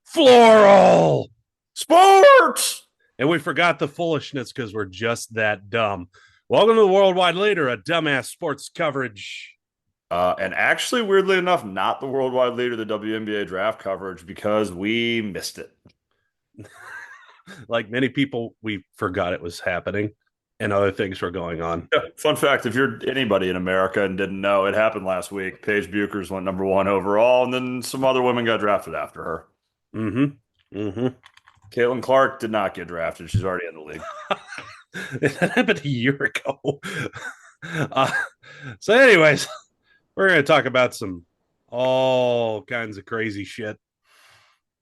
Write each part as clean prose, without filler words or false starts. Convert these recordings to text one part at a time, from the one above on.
floral. Sports. And we forgot the foolishness because we're just that dumb. Welcome to the Worldwide Leader, a dumbass sports coverage. And actually, weirdly enough, not the worldwide leader of the WNBA draft coverage because we missed it. Like many people, we forgot it was happening and other things were going on. Yeah, fun fact, if you're anybody in America and didn't know, it happened last week. Paige Buchers went number one overall, and then some other women got drafted after her. Mm-hmm. Mm-hmm. Caitlin Clark did not get drafted. She's already in the league. That happened a year ago. Uh, so, anyways, we're going to talk about some all kinds of crazy shit.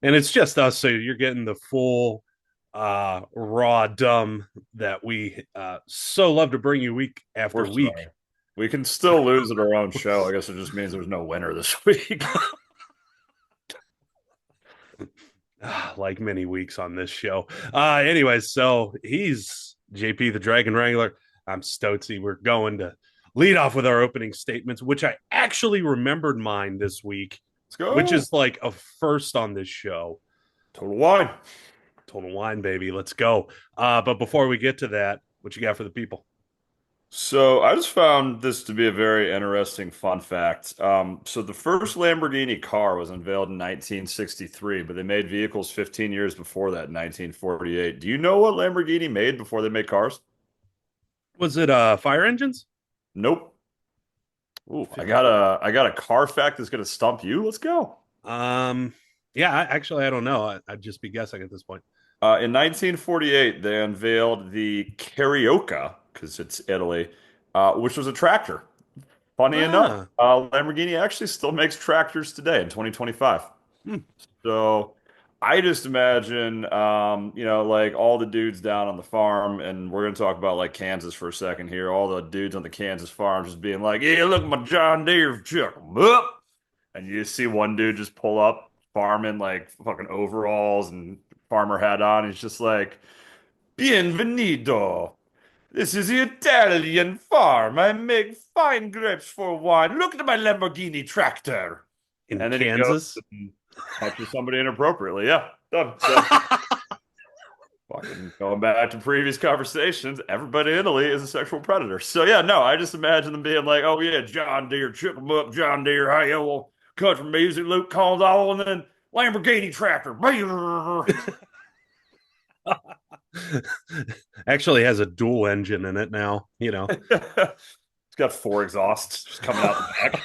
And it's just us, so you're getting the full raw dumb that we so love to bring you week after We're week. sorry. We can still lose at our own show. I guess it just means there's no winner this week. Like many weeks on this show. Anyways, so he's JP the Dragon Wrangler. I'm Stotsy. We're going to lead off with our opening statements, which I actually remembered mine this week, Let's which go. is like a first on this show. Total wine. Total wine, baby. Let's go. But before we get to that, what you got for the people? So I just found this to be a very interesting fun fact. So the first Lamborghini car was unveiled in 1963, but they made vehicles 15 years before that in 1948. Do you know what Lamborghini made before they made cars? Was it fire engines? Nope. Ooh, I got a car fact that's gonna stump you. Let's go. Um, yeah, actually, I don't know. I'd just be guessing at this point. In 1948, they unveiled the Carioca because it's Italy, which was a tractor. Funny enough, Ah, Lamborghini actually still makes tractors today in 2025. hmm, So I just imagine, like all the dudes down on the farm, and we're gonna talk about like Kansas for a second here. All the dudes on the Kansas farms just being like, "Yeah, look at my John Deere, check 'em up," and you see one dude just pull up, farming like fucking overalls and farmer hat on. He's just like, "Bienvenido. This is the Italian farm. I make fine grapes for wine. Look at my Lamborghini tractor." in And then he goes Kansas. and touches somebody inappropriately. Yeah, done. So, fucking going back to previous conversations, everybody in Italy is a sexual predator. So yeah, no, I just imagine them being like, "Oh yeah, John Deere, chip 'em up, John Deere, hey, well, country music, Luke Combs, all, and then Lamborghini tractor." Actually has a dual engine in it now, you know. It's got four exhausts just coming out the back.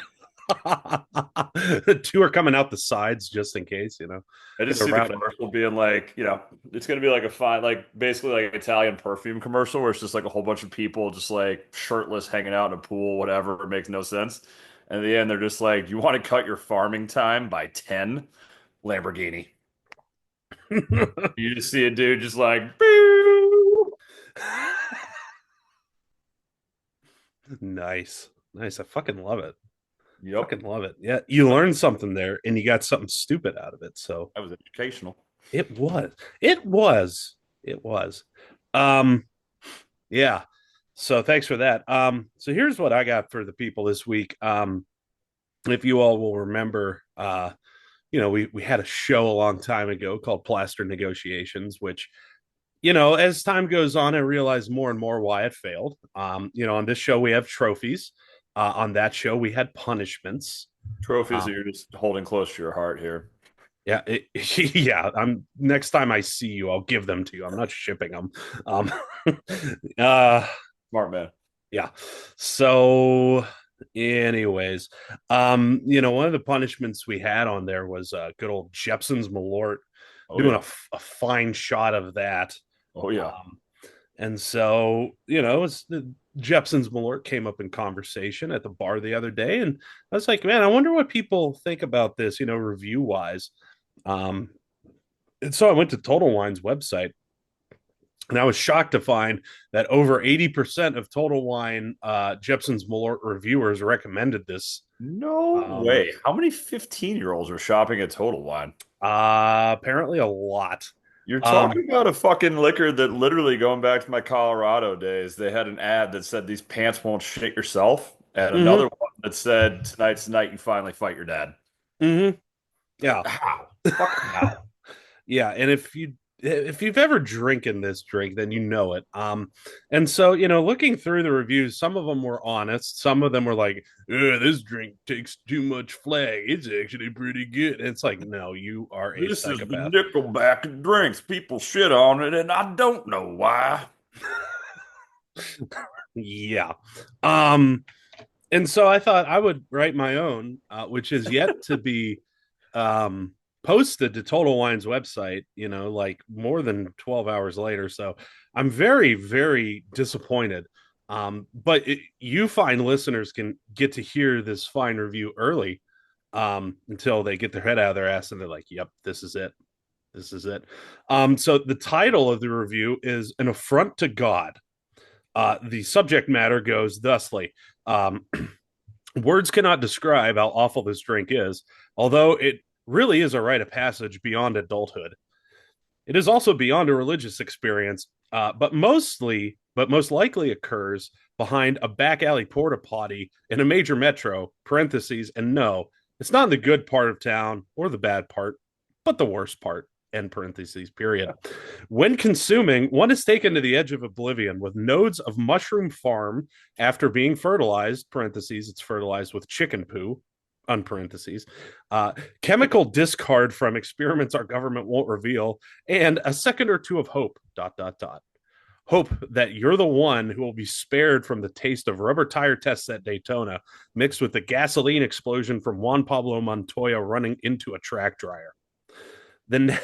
The two are coming out the sides just in case, you know. I Get just see the around it. commercial being like, it's gonna be like a fine, like basically like Italian perfume commercial where it's just like a whole bunch of people just like shirtless hanging out in a pool, whatever. It makes no sense. And at the end, they're just like, "You want to cut your farming time by 10? Lamborghini." You just see a dude just like, "Boo." Nice. Nice. I fucking love it. Yep, Fucking love it. Yeah, you learned something there and you got something stupid out of it. So that was educational. it was. It was. It was. Um, yeah. So thanks for that. So here's what I got for the people this week. If you all will remember, we had a show a long time ago called Plaster Negotiations, which, as time goes on, I realize more and more why it failed. On this show we have trophies. On that show we had punishments. Trophies that Um, you're just holding close to your heart here. yeah, yeah. I'm next time I see you, I'll give them to you. I'm not shipping them. Um, uh, Smart man. yeah. So, anyways, one of the punishments we had on there was good old Jepson's Malort Oh doing yeah. a fine shot of that. Oh yeah. Um, and so, it was the Jepson's Malort came up in conversation at the bar the other day, and I was like, man, I wonder what people think about this, review wise. Um, and so I went to Total Wine's website, and I was shocked to find that over 80% of Total Wine Jepson's Malort reviewers recommended this. No Um, way. How many 15-year-olds are shopping at Total Wine? Apparently a lot. You're Um, talking about a fucking liquor that literally going back to my Colorado days, they had an ad that said these pants won't shit yourself, and another mhm, one that said tonight's the night you finally fight your dad. mhm, yeah. How? Fucking how? Yeah, and if you've ever drinking this drink, then you know it. And so looking through the reviews, some of them were honest, some of them were like, "This drink takes too much flag. It's actually pretty good." And it's like, no, you are a This is the psychopath. Nickelback of drinks. People shit on it, and I don't know why. Yeah. Um, and so I thought I would write my own, which is yet to be um, posted to Total Wine's website, like more than 12 hours later. So I'm very, very disappointed. But you fine listeners can get to hear this fine review early until they get their head out of their ass and they're like, yep, this is it. This is it. So the title of the review is An Affront to God. The subject matter goes thusly. Um, Words cannot describe how awful this drink is, although it really is a rite of passage beyond adulthood. It is also beyond a religious experience, but most likely occurs behind a back alley porta potty in a major metro. Parentheses, and no, it's not in the good part of town or the bad part, but the worst part. End parentheses. Period. When consuming, one is taken to the edge of oblivion with nodes of mushroom farm after being fertilized. Parentheses, it's fertilized with chicken poo. Unparentheses, uh, chemical discard from experiments our government won't reveal, and a second or two of hope. Dot dot dot. Hope that you're the one who will be spared from the taste of rubber tire tests at Daytona, mixed with the gasoline explosion from Juan Pablo Montoya running into a track dryer. Then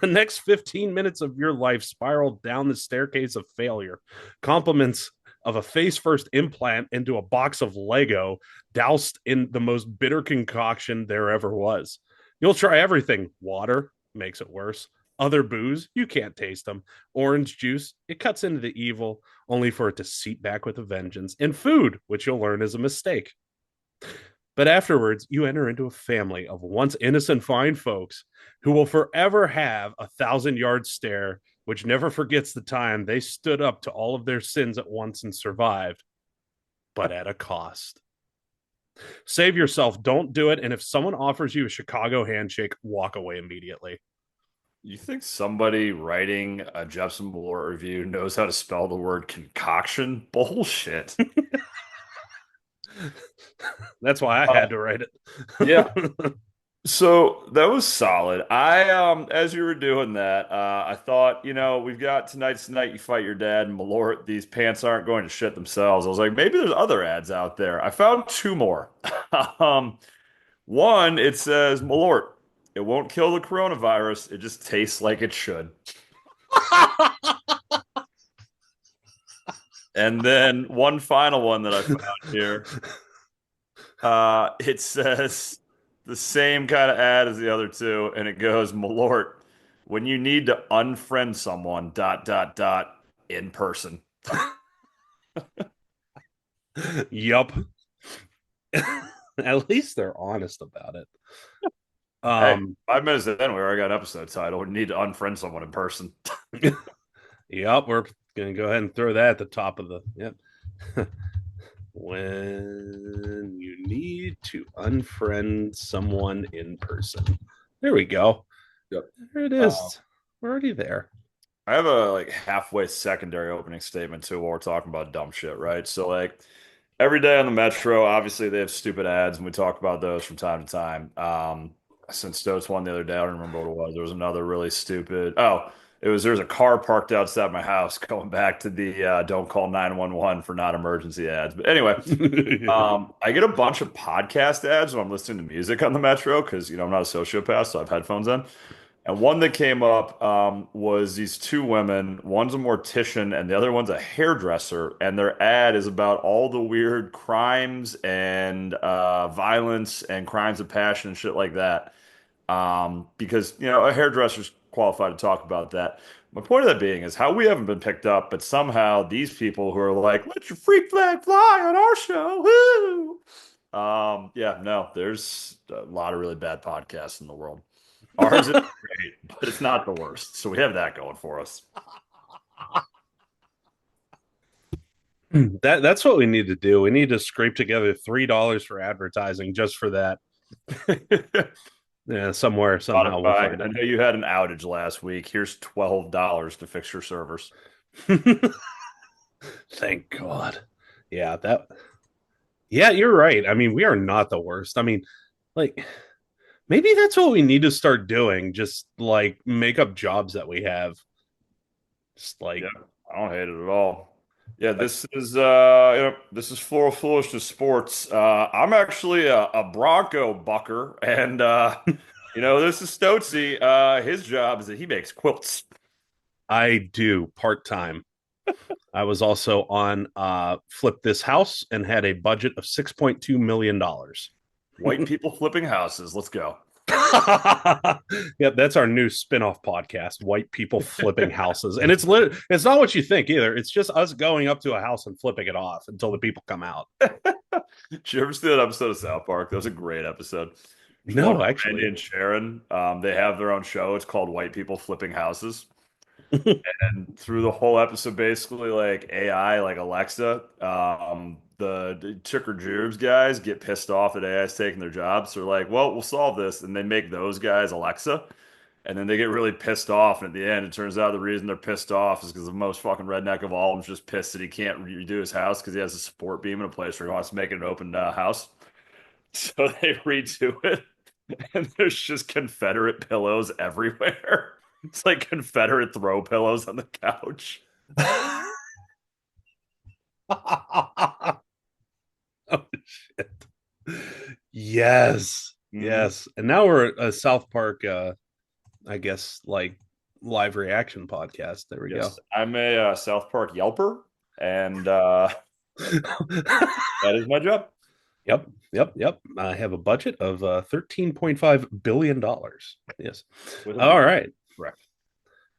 the next 15 minutes of your life spiraled down the staircase of failure. Compliments of a face first implant into a box of Lego doused in the most bitter concoction there ever was. You'll try everything. Water makes it worse. Other booze, you can't taste them. Orange juice, it cuts into the evil, only for it to seep back with a vengeance. And food, which you'll learn is a mistake. But afterwards, you enter into a family of once innocent fine folks who will forever have 1,000 yard stare, which never forgets the time they stood up to all of their sins at once and survived, but at a cost. Save yourself, don't do it. And if someone offers you a Chicago handshake, walk away immediately. You think somebody writing a Jepson Malort review knows how to spell the word concoction? Bullshit. That's why I Uh, had to write yeah. it. So that was solid. I as you were doing that, I thought, we've got tonight's night you fight your dad and Malort, these pants aren't going to shit themselves. I was like, maybe there's other ads out there. I found two more. Um, One, it says Malort. It won't kill the coronavirus. It just tastes like it should. And then one final one that I found here. It says the same kind of ad as the other two, and it goes, Malort, when you need to unfriend someone, dot, dot, dot, in person. Yup. At least they're honest about it. Hey, Um, 5 minutes in, we already got an episode title. We need to unfriend someone in person. yep, we're gonna go ahead and throw that at the top of the yep. When you need to unfriend someone in person. There we go. Yep. There it Uh, is. We're already there. I have a like halfway secondary opening statement too while we're talking about dumb shit, right? So like every day on the Metro, obviously they have stupid ads, and we talk about those from time to time. Since there was one the other day, I don't remember what it was. There was another really stupid. Oh, there's a car parked outside my house going back to the don't call 911 for non-emergency ads. But anyway, I get a bunch of podcast ads when I'm listening to music on the Metro because I'm not a sociopath, so I have headphones in. And one that came up was these two women. One's a mortician and the other one's a hairdresser. And their ad is about all the weird crimes and violence and crimes of passion and shit like that. Because, a hairdresser's qualified to talk about that. My point of that being is how we haven't been picked up, but somehow these people who are like, let your freak flag fly on our show. Woo! Yeah, no, there's a lot of really bad podcasts in the world. Ours is great, but it's not the worst. So we have that going for us. That's what we need to do. We need to scrape together $3 for advertising just for that. Yeah, somewhere, somehow we'll Spotify, find I know you had an outage last week. Here's $12 to fix your servers. it. Thank God. Yeah, that. Yeah, you're right. I mean, we are not the worst. I mean, like maybe that's what we need to start doing. Just like make up jobs that we have. Just Yeah, like, I don't hate it at all. Yeah, like this is Floral Foolishness Sports. I'm actually a Bronco bucker, and this is Stotzy. His job is that he makes quilts. I do part time. I was also on Flip This House and had a budget of $6.2 million. White people flipping houses. Let's go. Yeah, that's our new spin-off podcast, White People Flipping Houses. And it's not what you think either. It's just us going up to a house and flipping it off until the people come out. Did you ever see that episode of South Park? That was a great episode. Just No, Walter, Randy, actually. and Sharon. They have their own show. It's called White People Flipping Houses. And through the whole episode, basically, like AI, like Alexa, the Ticker Jubes guys get pissed off that AI is taking their jobs. They're like, well, we'll solve this. And they make those guys Alexa. And then they get really pissed off. And at the end, it turns out the reason they're pissed off is because the most fucking redneck of all of them is just pissed that he can't redo his house because he has a support beam in a place where he wants to make it an open house. So they redo it. And there's just Confederate pillows everywhere. It's like Confederate throw pillows on the couch. Oh shit. Yes. Hmm. Yes. And now we're a South Park I guess like live reaction podcast. There we go. Yes, I'm a South Park Yelper, and that is my job Yep, yep. I have a budget of $13.5 billion. Yes. with a All B. right. Correct.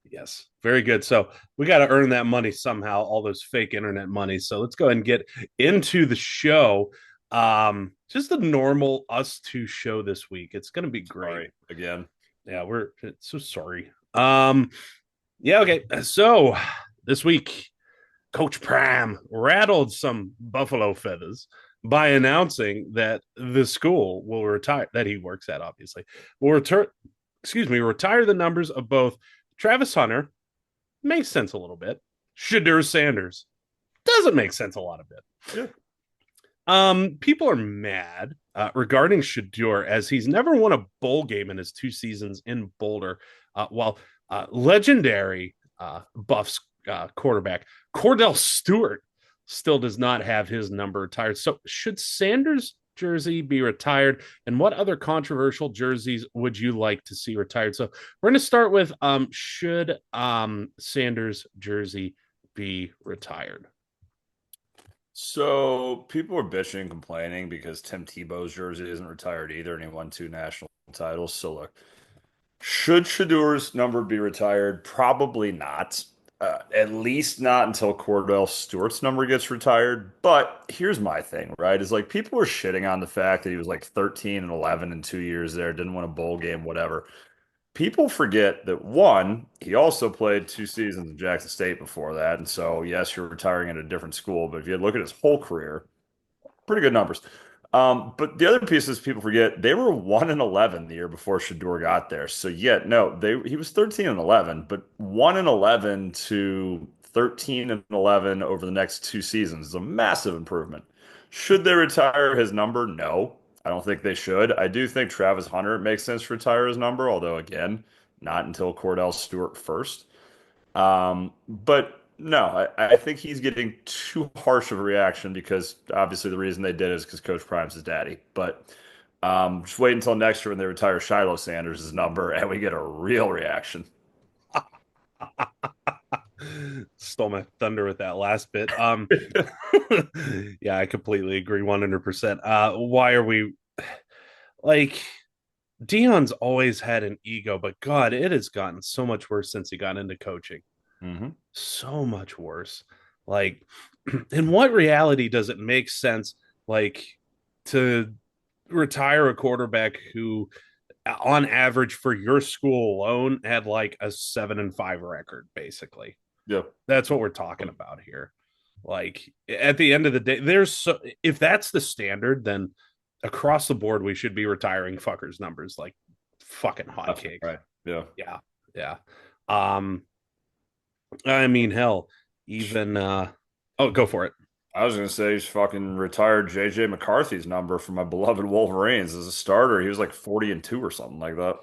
Yes. Very good. So we got to earn that money somehow, all those fake internet money. So let's go ahead and get into the show. Just the normal us two show this week. It's gonna be great. Sorry again. Yeah, we're so sorry. Yeah, okay. So this week Coach Pram rattled some buffalo feathers by announcing that the school will retire that he works at, obviously, will retire the numbers of both Travis Hunter, makes sense a little bit, Shadur Sanders, doesn't make sense a lot of bit. Yeah. People are mad regarding Shadur as he's never won a bowl game in his 2 seasons in Boulder, while legendary Buffs quarterback Cordell Stewart still does not have his number retired. So, should Sanders' jersey be retired? And what other controversial jerseys would you like to see retired? So, we're going to start with should Sanders' jersey be retired? So people are bitching and complaining because Tim Tebow's jersey isn't retired either, and he won two national titles. So look, should Shadur's number be retired? Probably not. At least not until Cordell Stewart's number gets retired. But here's my thing, right? Is like people are shitting on the fact that he was like 13 and 11 in 2 years there, didn't win a bowl game, whatever. People forget that one, he also played 2 seasons in Jackson State before that. And so, yes, you're retiring at a different school, but if you look at his whole career, pretty good numbers. But the other piece is people forget they were 1-11 the year before Shador got there. So yet, no, he was 13-11, but 1-11 to 13-11 over the next 2 seasons is a massive improvement. Should they retire his number? No, I don't think they should. I do think Travis Hunter makes sense to retire his number, although again, not until Cordell Stewart first. But no, I think he's getting too harsh of a reaction because obviously the reason they did it is because Coach Prime's his daddy. But just wait until next year when they retire Shiloh Sanders' number and we get a real reaction. Stole my thunder with that last bit. Yeah, I completely agree 100%. Why are we like Dion's always had an ego, but God, it has gotten so much worse since he got into coaching. Hmm. So much worse. Like, in what reality does it make sense, like, to retire a quarterback who, on average, for your school alone, had like a 7-5 record, basically? Yeah. That's what we're talking about here. Like, at the end of the day, if that's the standard, then across the board, we should be retiring fuckers' numbers like fucking That's hotcakes. right. Yeah. Yeah, yeah. Um, I mean, hell, even oh, go for it. I was gonna say he's fucking retired JJ McCarthy's number for my beloved Wolverines as a starter. He was like 40-2 or something like that.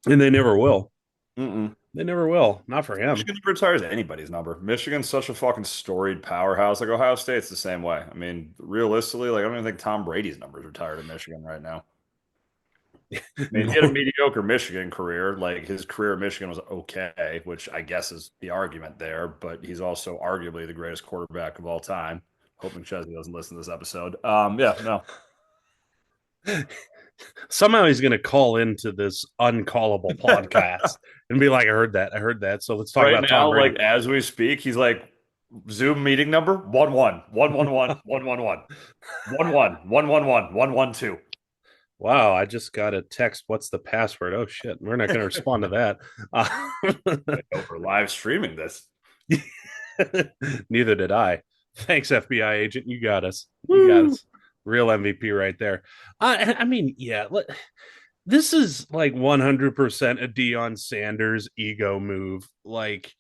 And they never will. Mm-mm. They never will. Not for him. Michigan retires anybody's number. Michigan's such a fucking storied powerhouse. Like Ohio State's the same way. I mean, realistically, like I don't even think Tom Brady's number is retired in Michigan right now. I mean, he had a No. mediocre Michigan career. Like his career at Michigan was okay, which I guess is the argument there. But he's also arguably the greatest quarterback of all time. Hoping Chesney doesn't listen to this episode. Yeah, no. Somehow he's going to call into this uncallable podcast and be like, I heard that. I heard that. So let's talk Right about Tom now, like Brady. as we speak, he's like Zoom meeting number 111 111 111 111 112. Wow, I just got a text. What's the password? Oh, shit. We're not going to respond to that. We're live streaming this. Neither did I. Thanks, FBI agent. You got us. You got Woo! us. Real MVP right there. I mean, yeah, this is like 100% a Deion Sanders ego move. Like,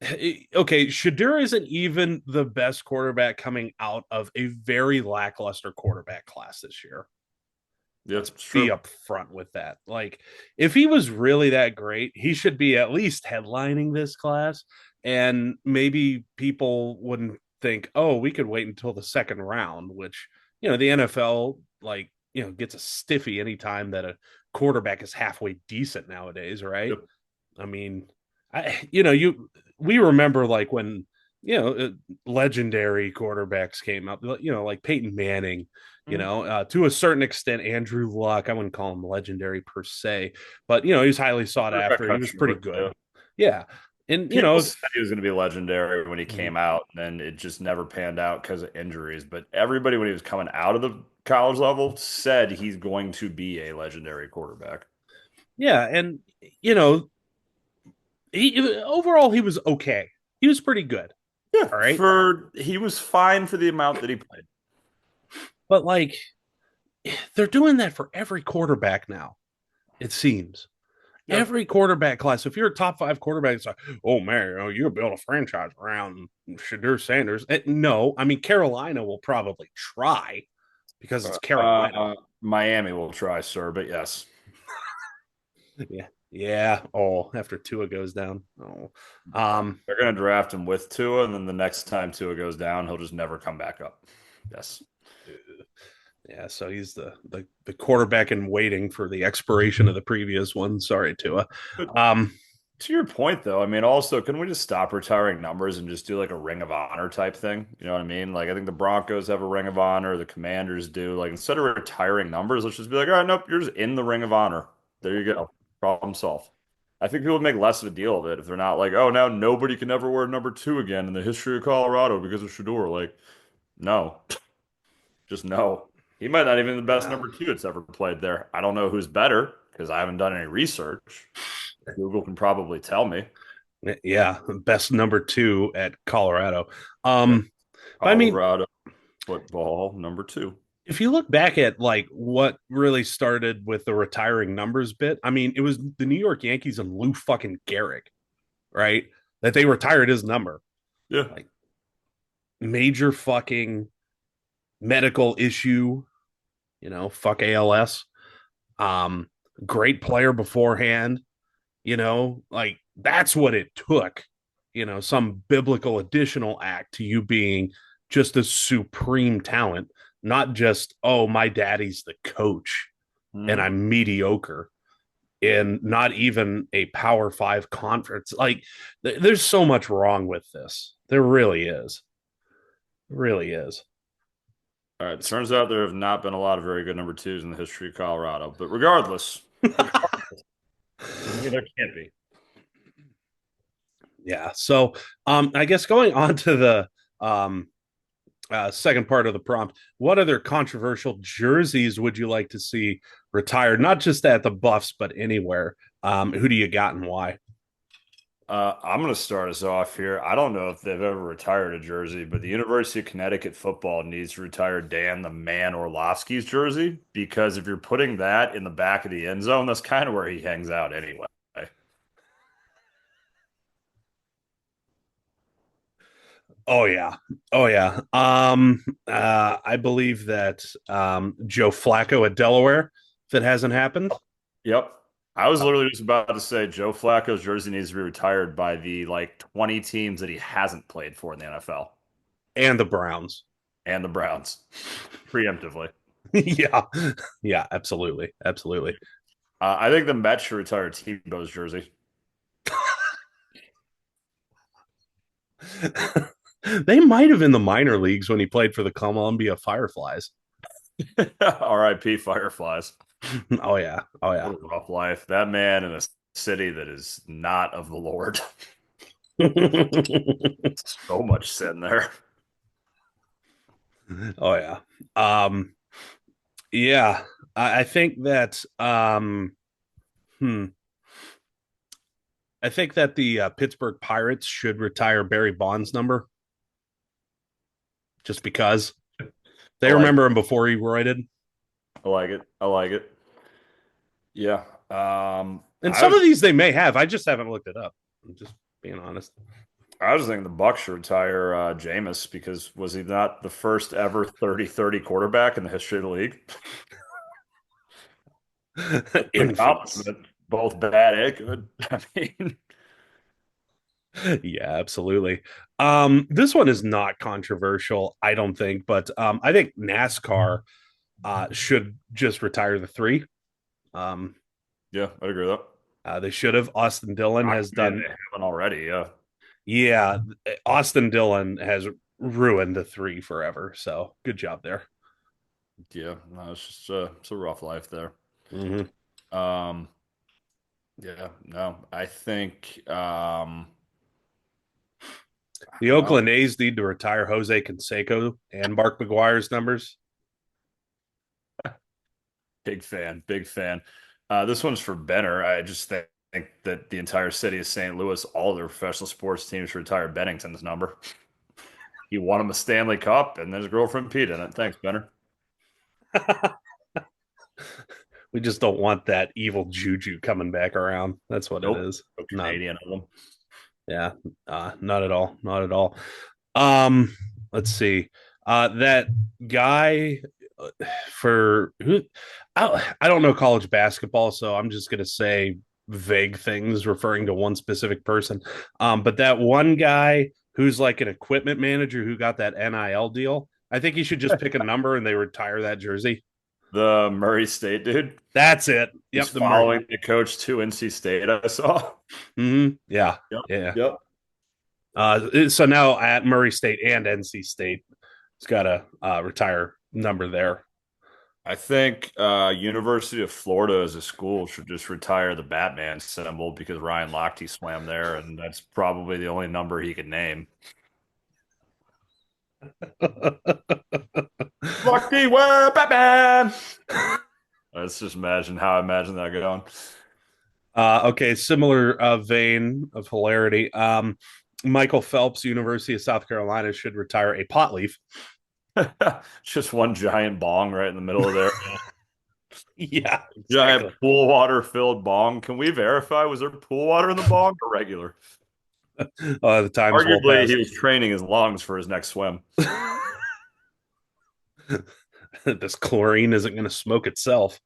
okay, Shadur isn't even the best quarterback coming out of a very lackluster quarterback class this year. Yeah, Let's it's be true. upfront with that. Like, if he was really that great, he should be at least headlining this class. And maybe people wouldn't think, oh, we could wait until the second round, which, the NFL, like, gets a stiffy anytime that a quarterback is halfway decent nowadays, right? Yep. I mean, we remember like when legendary quarterbacks came up, like Peyton Manning, Mhm. to a certain extent, Andrew Luck. I wouldn't call him legendary per se, but he was highly sought Quarterback after. He cut was pretty short. good. Yeah. Yeah, and People said he was going to be legendary when he Mhm. came out, and it just never panned out because of injuries. But everybody, when he was coming out of the college level, said he's going to be a legendary quarterback. Yeah, and you know, overall he was okay. He was pretty good. Yeah, All right, for he was fine for the amount that he played. but like they're doing that for every quarterback now. It seems. Yeah. Every quarterback class. If you're a top five quarterback, it's like, oh man, you build a franchise around Shadur Sanders. No, I mean Carolina will probably try because it's Carolina. Miami will try, sir, but yes. Yeah, yeah. Oh, after Tua goes down. Oh, um, They're going to draft him with Tua, and then the next time Tua goes down, he'll just never come back up. Yes. yeah. So he's the quarterback in waiting for the expiration of the previous one. Sorry, Tua. But Um, to your point, though, I mean, also, can we just stop retiring numbers and just do like a Ring of Honor type thing? You know what I mean? Like, I think the Broncos have a Ring of Honor, the Commanders do. Like, instead of retiring numbers, let's just be like, all right, nope, you're just in the Ring of Honor. There you go. Problem solved. I think people would make less of a deal of it if they're not like, oh, now nobody can ever wear number two again in the history of Colorado because of Shador. Like, no, just no. He might not even be the best yeah, number two that's ever played there. I don't know who's better because I haven't done any research. Google can probably tell me. yeah. Best number two at Colorado. Yeah. But I mean, Colorado football number two. if you look back at like what really started with the retiring numbers bit, I mean, it was the New York Yankees and Lou fucking Gehrig, right? That they retired his number. Yeah. Like major fucking medical issue, fuck ALS. Um, Great player beforehand, like that's what it took, some biblical additional act to you being just a supreme talent, not just, oh, my daddy's the coach and Mhm. I'm mediocre in not even a power five conference. Like there's so much wrong with this. There really is. Really is. All right. Turns out there have not been a lot of very good number twos in the history of Colorado. But regardless, doesn't mean there can't be. Yeah. So I guess going on to the second part of the prompt, what other controversial jerseys would you like to see retired? Not just at the Buffs, but anywhere. Who do you got and why? I'm going to start us off here. I don't know if they've ever retired a jersey, but the University of Connecticut football needs to retire Dan the Man Orlovsky's jersey because if you're putting that in the back of the end zone, that's kind of where he hangs out anyway. Oh yeah. Oh yeah. I believe that Joe Flacco at Delaware, if it hasn't happened, Yep. I was literally just about to say Joe Flacco's jersey needs to be retired by the like 20 teams that he hasn't played for in the NFL and the Browns. and the Browns preemptively. Yeah. Yeah, absolutely. Absolutely. I think the Mets should retire Tebow's jersey. They might have in the minor leagues when he played for the Columbia Fireflies. R.I.P. Fireflies. Oh yeah. Oh yeah. What a rough life. That man in a city that is not of the Lord. So much sin there. Oh yeah. Um yeah. I think that hmm I think that the Pittsburgh Pirates should retire Barry Bonds' number just because I they like remember him before he roided. I like it. I like it. Yeah. And some of these they may have. I just haven't looked it up. I'm just being honest. I was thinking the Bucks should retire Jameis because was he not the first ever 30-30 quarterback in the history of the league? That's a Infamous. compliment, both bad and good. I mean, Yeah, absolutely. This one is not controversial, I don't think, but I think NASCAR should just retire the three. Um, yeah, I'd agree with that. they should have. Austin Dillon Shocked has me they done. haven't already. Yeah. Yeah, Austin Dillon has ruined the three forever. So good job there. Yeah. No, it's just it's a rough life there. Mm-hmm. Um, yeah, no, I think I The don't know. Oakland A's need to retire Jose Canseco and Mark McGuire's numbers. Big fan, big fan. This one's for Benner. I just think that the entire city of St. Louis, all their professional sports teams should retire Bennington's number. He won him a Stanley Cup, and his girlfriend peed in it. Thanks, Benner. We just don't want that evil juju coming back around. That's what it Nope. is. No Not, Canadian of them. yeah, not at all. Not at all. Um, let's see. That guy for who I don't know college basketball, so I'm just gonna say vague things referring to one specific person. But that one guy who's like an equipment manager who got that NIL deal, I think he should just pick a number and they retire that jersey. The Murray State dude. That's it. He's Yep, the Murray. following the coach to NC State, I saw. Yeah, Yep. yeah. Yep. So now at Murray State and NC State, it's got a retire number there. I think University of Florida as a school should just retire the Batman symbol because Ryan Lochte swam there, and that's probably the only number he could name. Lochte, where Batman? Let's just imagine how I imagine that going. Okay, similar vein of hilarity. Michael Phelps, University of South Carolina, should retire a pot leaf. Just one giant bong right in the middle of there. Yeah, Giant exactly. pool water filled bong. Can we verify was there pool water in the bong or regular? The time's well Arguably, he past. was training his lungs for his next swim. This chlorine isn't going to smoke itself.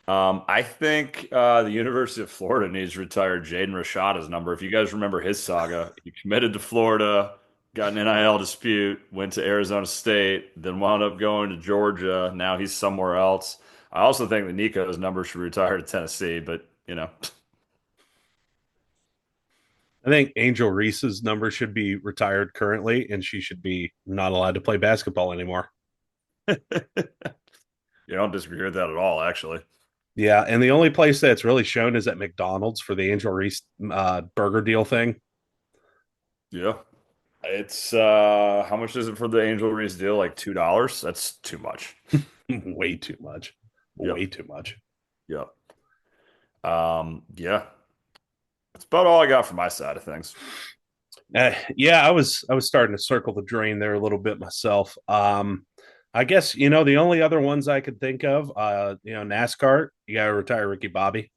I think the University of Florida needs to retire Jaden Rashada's number. If you guys remember his saga, he committed to Florida, got an NIL dispute, went to Arizona State, then wound up going to Georgia. Now he's somewhere else. I also think that Nico's number should retire to Tennessee, but you know, I think Angel Reese's number should be retired currently, and she should be not allowed to play basketball anymore. you don't disagree with that at all, actually. Yeah, and the only place that's really shown is at McDonald's for the Angel Reese burger deal thing. Yeah. It's how much is it for the Angel Reese deal? Like $2? That's too much. Way too much. Yep. Way too much. Yep. Yeah. That's about all I got from my side of things. Yeah, I was starting to circle the drain there a little bit myself. I guess the only other ones I could think of, NASCAR. You gotta retire Ricky Bobby.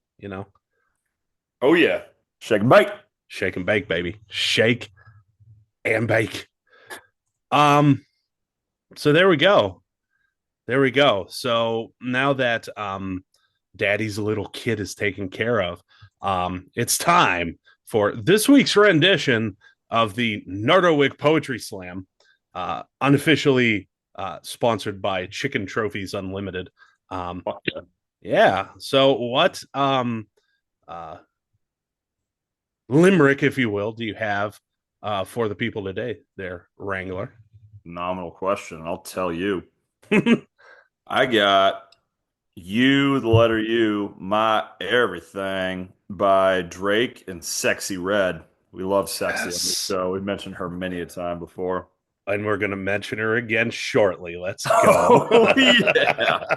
Oh yeah, shake and bake. Shake and bake, baby. Shake and bake. Um, so there we go. There we go. So now that Daddy's little kid is taken care of, it's time for this week's rendition of the Nardowick Poetry Slam, unofficially sponsored by Chicken Trophies Unlimited. Um, Fuck yeah. yeah. So what uh, limerick, if you will, do you have for the people today, there, Wrangler? Phenomenal question. I'll tell you. I got You, the letter U, My Everything by Drake and Sexy Red. We love Sexy on this Yes. show. We've mentioned her many a time before. And we're going to mention her again shortly. Let's go. Oh, yeah.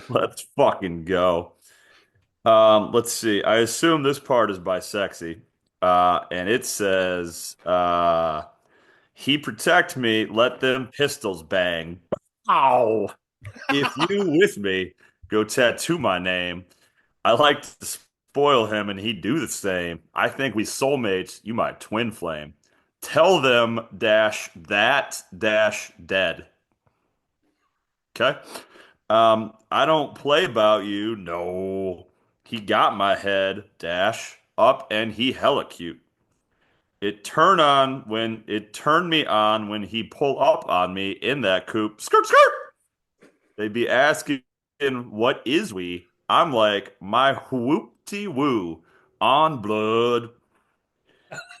Let's fucking go. Let's see. I assume this part is by Sexy. And it says, he protect me, let them pistols bang. Ow. If you with me, go tattoo my name. I like to spoil him and he do the same. I think we soulmates, you my twin flame. Tell them dash that dash dead. Okay? I don't play about you. No. He got my head dash up and he hella cute. It turned me on when he pull up on me in that coupe. Skirt skirt. They'd be asking, what is we? I'm like, my whoopty woo on blood.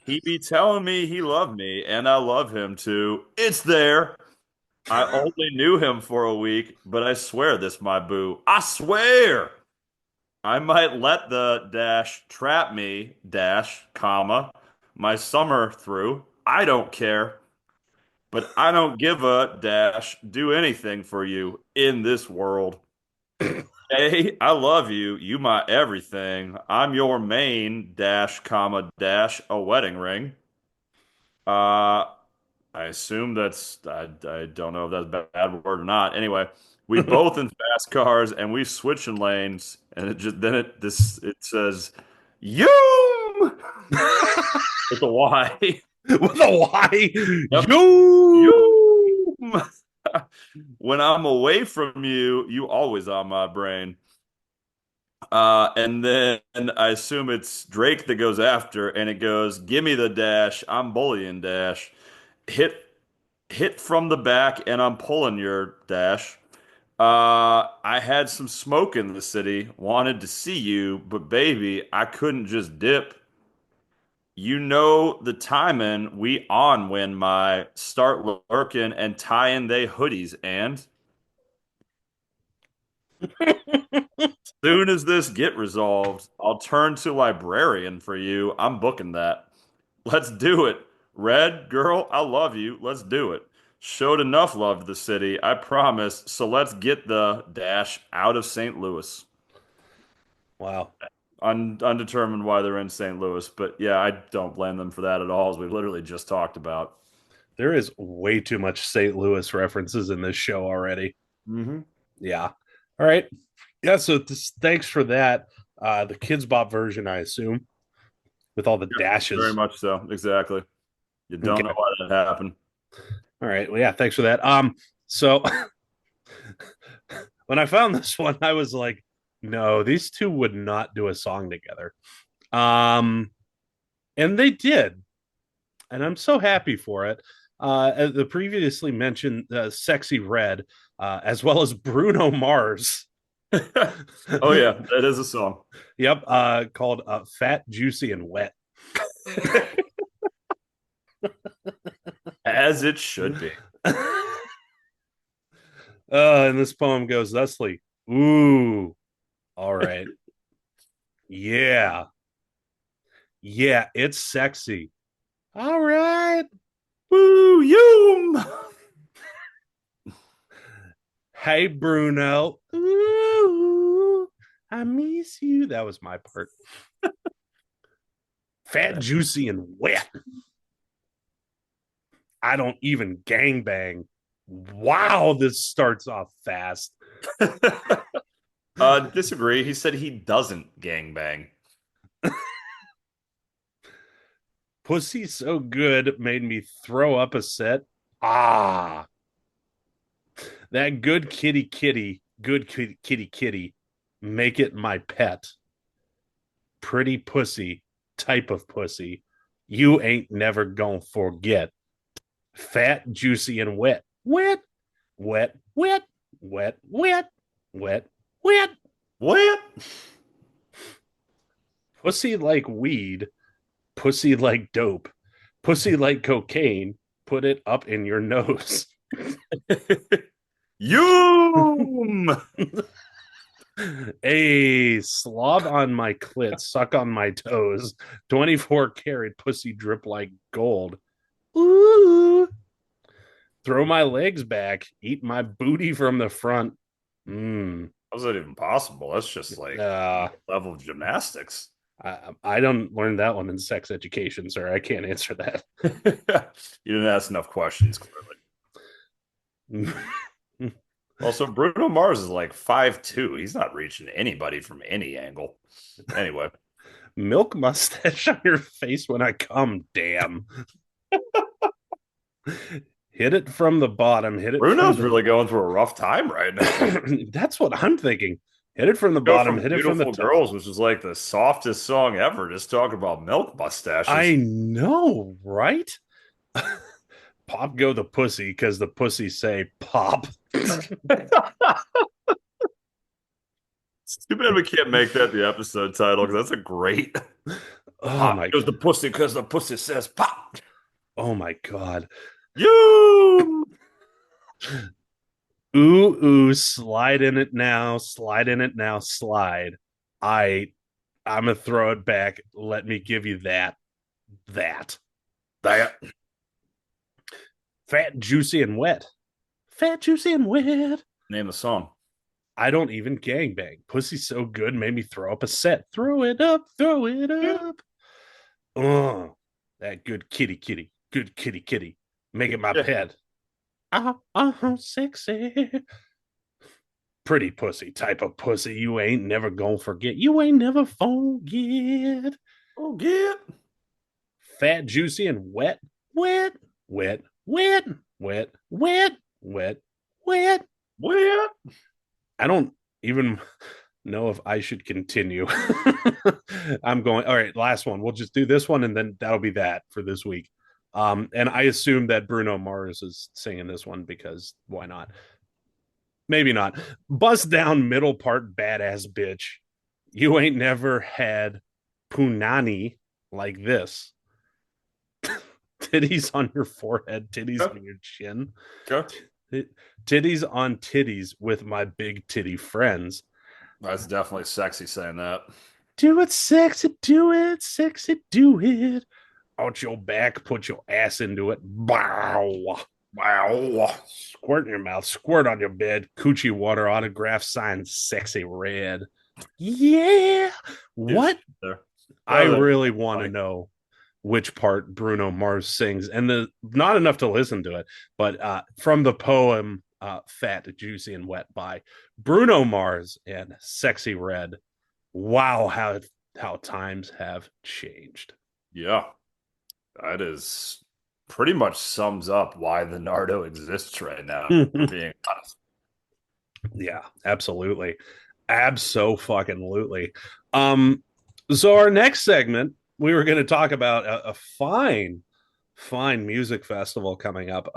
He be telling me he loved me, and I love him too. It's there. I only knew him for a week, but I swear this my boo. I swear. I might let the dash trap me, dash, comma, my summer through. I don't care, but I don't give a dash do anything for you in this world. Hey, I love you. You my everything. I'm your main dash, comma, dash, a wedding ring. Uh, I assume I don't know if that's a bad word or not. Anyway, we both in fast cars and we switching lanes, and it just then it says Yoom with a Y. With a Y. Yep. You. Yoom. When I'm away from you, you always on my brain. And then I assume it's Drake that goes after, and it goes, "Give me the dash, I'm bullying dash. Hit hit from the back, and I'm pulling your dash. I had some smoke in the city, wanted to see you, but baby, I couldn't just dip. You know the timing, we on when my start lurking and tying they hoodies, and soon as this get resolved, I'll turn to librarian for you. I'm booking that. Let's do it. Red, girl, I love you. Let's do it. Showed enough love to the city, I promise. So let's get the dash out of St. Louis. Wow. Undetermined why they're in St. Louis, but yeah, I don't blame them for that at all, as we literally just talked about. There is way too much St. Louis references in this show already. Hmm. Yeah. All right. Yeah. So thanks for that. The Kids Bop version, I assume, with all the Yeah, very dashes. much so. Exactly. You don't know Okay. why that happened. All right. Well, yeah. Thanks for that. So when I found this one, I was like, no, these two would not do a song together. Um, and they did, and I'm so happy for it. The previously mentioned "Sexy Red," as well as Bruno Mars. Oh yeah, that is a song. Yep, called "Fat, Juicy, and Wet." As it should be. And this poem goes thusly: "Ooh, all right, yeah, yeah, it's sexy. All right, Woo, yoom! hey Bruno, ooh, I miss you." That was my part. Fat, juicy, and wet. I don't even gangbang. Wow, this starts off fast. Disagree. He said he doesn't gangbang. Pussy so good made me throw up a set. Ah, that good kitty kitty, good kitty kitty kitty. Make it my pet. Pretty pussy, type of pussy. You ain't never gonna forget. Fat, juicy, and wet. Wet, wet, wet, wet, wet, wet, wet. What? Pussy like weed, pussy like dope, pussy like cocaine. Put it up in your nose. Yum! A slob on my clit, suck on my toes. 24 karat pussy drip like gold. Ooh. Throw my legs back, eat my booty from the front. Mmm. How's that even possible? That's just like Uh, level of gymnastics. I don't learn that one in sex education, sir. I can't answer that. You didn't ask enough questions, clearly. Also, Bruno Mars is like 5'2". He's not reaching anybody from any angle. Anyway, Milk mustache on your face when I come. Damn. Hit it from the bottom. Hit it from Bruno's the. really going through a rough time right now. That's what I'm thinking. Hit it from the Go bottom. from Hit it from the Beautiful top. Girls, which is like the softest song ever, just talking about milk mustaches. I know, right? Pop go the pussy because the pussy say pop. It's too bad we can't make that the episode title because that's a great Oh pop my goes the god. pussy because the pussy says pop. Oh my god. You Ooh ooh, slide in it now, slide in it now, slide. I I'm gonna throw it back. Let me give you that. That. that Fat, juicy, and wet. Fat, juicy, and wet. name the song. I don't even gangbang. Pussy so good made me throw up a set. Throw it up, throw it up. Oh, that good kitty kitty. Good kitty kitty. Make it my Yeah. pet. Sexy. Pretty pussy type of pussy you ain't never gonna forget. You ain't never forget. Oh, yeah. Fat, juicy, and wet. Wet, wet, wet, wet, wet, wet, wet. Well, I don't even know if I should continue. I'm going, all right, last one. We'll just do this one and then that'll be that for this week. And I assume that Bruno Mars is singing this one because why not? Maybe not. Bust down middle part, badass bitch. You ain't never had punani like this. Titties on your forehead, titties okay. on your chin, Okay. titties on titties with my big titty friends. That's definitely sexy saying that. Do it, sexy, do it, sexy, do it. Out your back, put your ass into it. Bow. Wow. Squirt in your mouth, squirt on your bed, coochie water, autograph, signed, sexy red. Yeah. Yes, What? there. I That was really want to funny. know which part Bruno Mars sings, and the not enough to listen to it, but from the poem "Fat, Juicy, and Wet" by Bruno Mars and "Sexy Red." Wow, how times have changed. Yeah, that is pretty much sums up why the Nardo exists right now, if we're being honest. Yeah, absolutely, absolutely. Um, so our next segment, we were going to talk about a fine music festival coming up.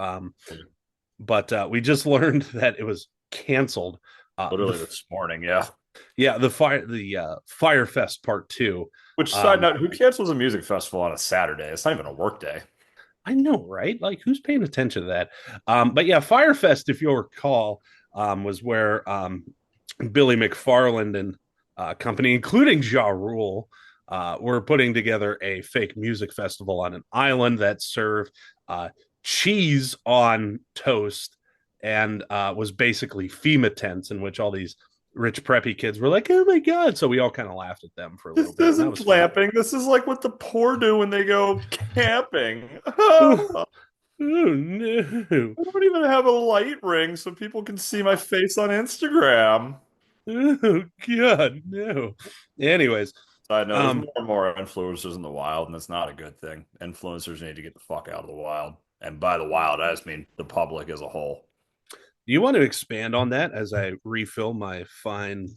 But we just learned that it was canceled. The Literally this morning, yeah. Yeah, the Firefest Part Two. Which side Um, note, who cancels a music festival on a Saturday? It's not even a work day. I know, right? Like, who's paying attention to that? But yeah, Firefest, if you'll recall, was where Billy McFarland and company, including Ja Rule, were putting together a fake music festival on an island that served uh, cheese on toast and was basically FEMA tents in which all these rich preppy kids were like, "Oh my god!" So we all kind of laughed at them for a little This bit, and that isn't was fun. glamping. This is like what the poor do when they go camping. Oh, I no! don't even have a light ring so people can see my face on Instagram. Oh god, no. Anyways, I know there's um, more and more influencers in the wild, and that's not a good thing. Influencers need to get the fuck out of the wild. And by the wild, I just mean the public as a whole. do you want to expand on that as I refill my fine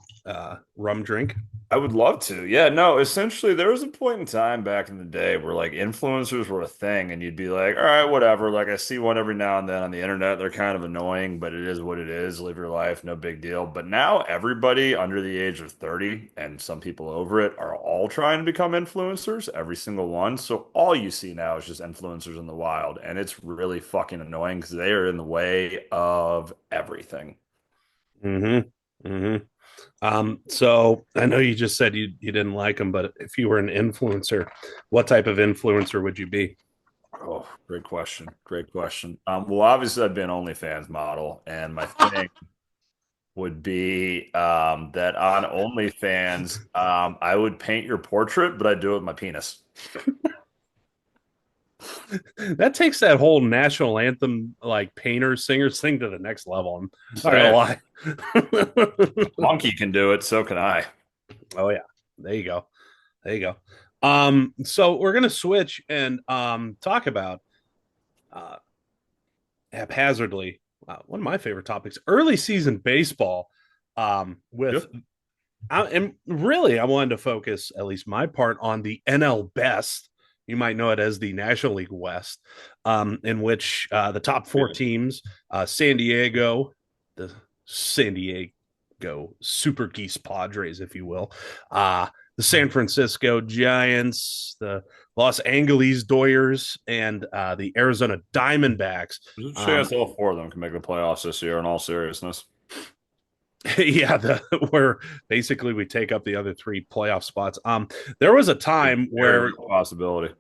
rum drink? I would love to. Yeah, no, essentially there was a point in time back in the day where like influencers were a thing and you'd be like, all right, whatever. Like I see one every now and then on the internet. They're kind of annoying, but it is what it is. Live your life, no big deal. But now everybody under the age of 30 and some people over it are all trying to become influencers, every single one. So all you see now is just influencers in the wild, and it's really fucking annoying because they are in the way of everything. Mm-hmm. Mm-hmm. So I know you just said you didn't like them, but if you were an influencer, what type of influencer would you be? Oh, great question. Great question. Well, obviously, I'd be an OnlyFans model, and my thing would be that on OnlyFans, I would paint your portrait, but I'd do it with my penis. That takes that whole national anthem like painters singers thing to the next level. I'm I'm not gonna saying, lie. monkey can do it, so can I. Oh yeah, there you go. There you go. So we're gonna switch and talk about uh, haphazardly one of my favorite topics: early season baseball. With Yep. and really, I wanted to focus at least my part on the NL Best. You might know it as the National League West, in which the top four teams, San Diego, the San Diego Super Geese Padres, if you will, the San Francisco Giants, the Los Angeles Doyers, and the Arizona Diamondbacks. There's a Um, chance all four of them can make the playoffs this year, in all seriousness. yeah, where basically we take up the other three playoff spots. There was a It's time a very where real possibility.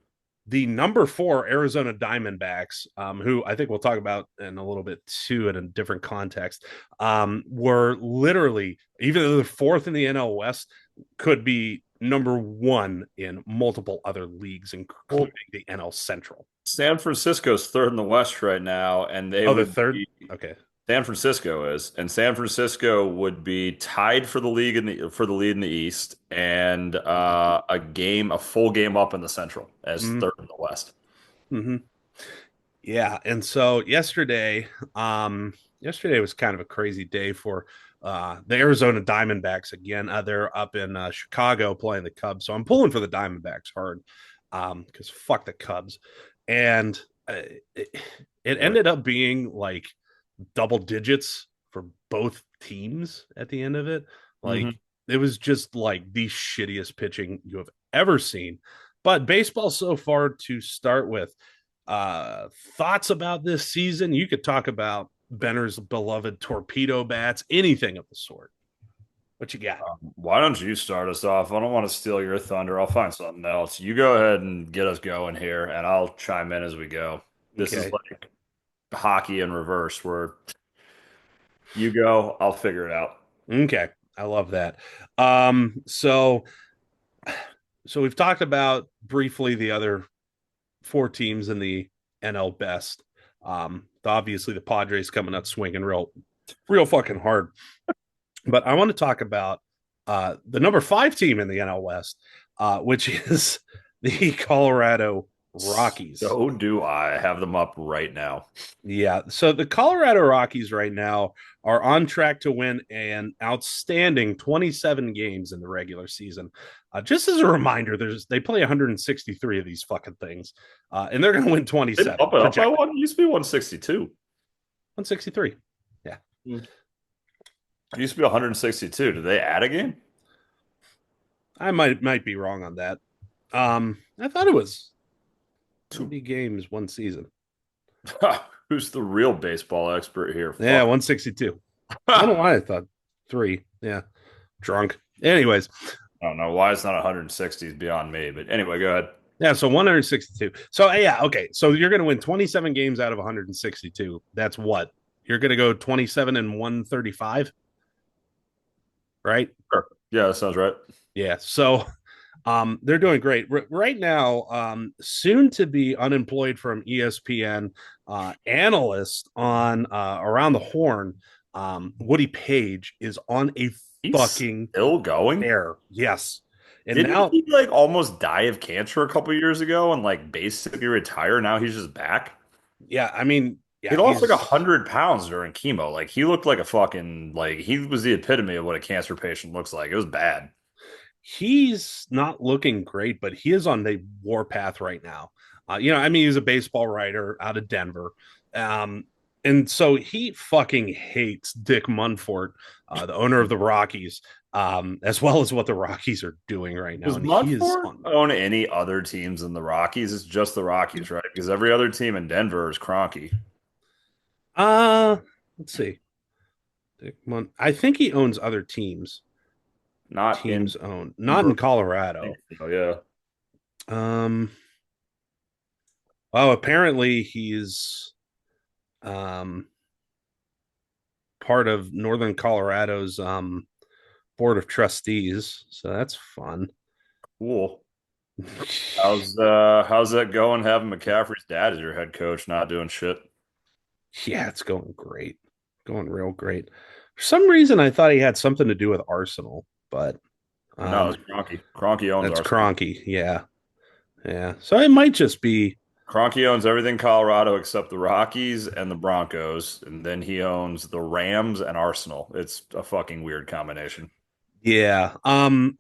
the number four Arizona Diamondbacks, who I think we'll talk about in a little bit too in a different context, were literally, even though they're fourth in the NL West, could be number one in multiple other leagues, including Well, the NL Central. San Francisco's third in the West right now, and they Oh, the would third? be Okay. San Francisco is, and San Francisco would be tied for the league in the for the lead in the East, and a full game up in the Central as Mm-hmm. third in the West. Mm-hmm. Yeah, and so yesterday was kind of a crazy day for the Arizona Diamondbacks again. They're up in Chicago playing the Cubs, so I'm pulling for the Diamondbacks hard because fuck the Cubs, and it, it Right. ended up being like double digits for both teams at the end of it. hmm Like it was just like the shittiest pitching you have ever seen. But baseball so far to start with, thoughts about this season? You could talk about Benner's beloved torpedo bats, anything of the sort. What you got? Why don't you start us off? I don't want to steal your thunder. I'll find something else. You go ahead and get us going here, and I'll chime in as we go. This is Okay. like hockey in reverse, where you go, I'll figure it out. Okay. I love that. So we've talked about briefly the other four teams in the NL Best. Obviously the Padres coming out swinging real fucking hard. But I want to talk about the number five team in the NL West, which is the Colorado Rockies. So do I have them up right now. Yeah. So the Colorado Rockies right now are on track to win an outstanding 27 games in the regular season. Just as a reminder, they play 163 of these fucking things, and they're going to win They 27 bump it up by projected one. It used to be 162. 163. Yeah, It used to be 162. Did they add a game? I might be wrong on that. I thought it was Two. 90 games one season. Who's the real baseball expert here? Yeah, Fuck. 162. I don't know why I thought three. Yeah, drunk. Anyways, I don't know why it's not 160 is beyond me. But anyway, go ahead. yeah, so 162. So yeah, okay. So you're going to win 27 games out of 162. That's what you're going to go 27 and 135. right? Sure. Yeah, that sounds right. Yeah. So they're doing great right now. Soon to be unemployed from ESPN analyst on Around the Horn. Woody Page is on a He's fucking still going. tear. Yes, and Didn't now, he like almost die of cancer a couple years ago and like basically retire? Now he's just back. yeah, I mean, He yeah, lost like he's 100 pounds during chemo. Like he looked like a fucking like he was the epitome of what a cancer patient looks like. It was bad. he's not looking great, but he is on the warpath right now. I mean, he's a baseball writer out of Denver. Um, and so he fucking hates Dick Munfort, the owner of the Rockies, as well as what the Rockies are doing right now. Does And he is Mudford on, own any other teams in the Rockies? It's just the Rockies, right? Because every other team in Denver is Cronky. uh, let's see. I think he owns other teams. Not in Teams own, not Denver. in I think Colorado. so, yeah. Um, oh, apparently he's, um, part of Northern Colorado's board of trustees, so that's fun. Cool. How's that going having McCaffrey's dad as your head coach, not doing shit? Yeah, it's going great, going real great. For some reason, I thought he had something to do with Arsenal, but No, um, it's Cronky. Cronky owns that's Arsenal. Cronky. Yeah, yeah. So it might just be. Cronky owns everything Colorado except the Rockies and the Broncos, and then he owns the Rams and Arsenal. It's a fucking weird combination. Yeah.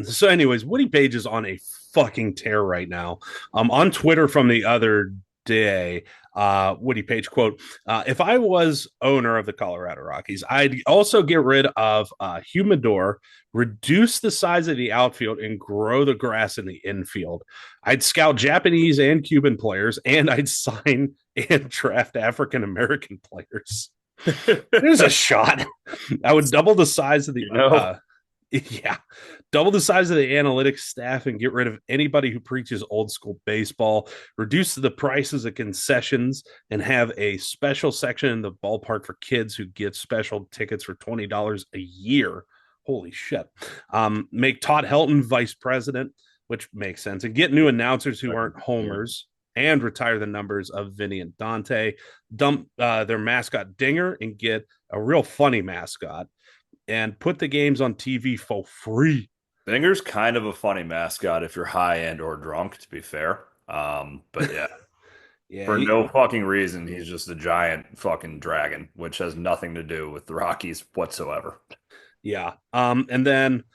So, anyways, Woody Page is on a fucking tear right now. On Twitter from the other day, Woody Page quote: "If I was owner of the Colorado Rockies, I'd also get rid of Humidor, reduce the size of the outfield, and grow the grass in the infield. I'd scout Japanese and Cuban players, and I'd sign and draft African American players." There's a shot. I would double the size of the You know, yeah, double the size of the analytics staff and get rid of anybody who preaches old school baseball, reduce the prices of concessions, and have a special section in the ballpark for kids who get special tickets for $20 a year. Holy shit. Make Todd Helton vice president, which makes sense, and get new announcers who aren't homers and retire the numbers of Vinny and Dante. Dump their mascot Dinger and get a real funny mascot and put the games on TV for free. Binger's kind of a funny mascot if you're high end or drunk, to be fair. But yeah, Yeah, for no fucking reason, he's just a giant fucking dragon, which has nothing to do with the Rockies whatsoever. yeah. And then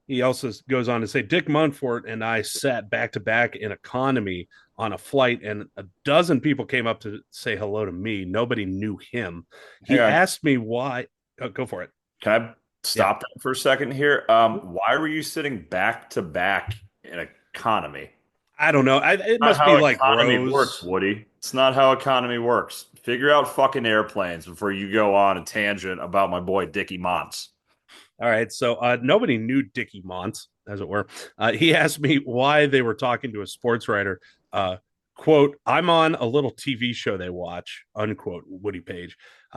he also goes on to say Dick Munford and I sat back to back in economy on a flight, and a dozen people came up to say hello to me. Nobody knew him. Hang He on, asked me why. Oh, go for it. can I Yeah. stop that for a second here? Why were you sitting back to back in economy? I don't know. It Not must be how like economy works, Rose. Woody. It's not how economy works. Figure out fucking airplanes before you go on a tangent about my boy Dickie Monts. All right. So nobody knew Dickie Mont, as it were. He asked me why they were talking to a sports writer. Uh, quote, I'm on a little TV show they watch, unquote, Woody Page.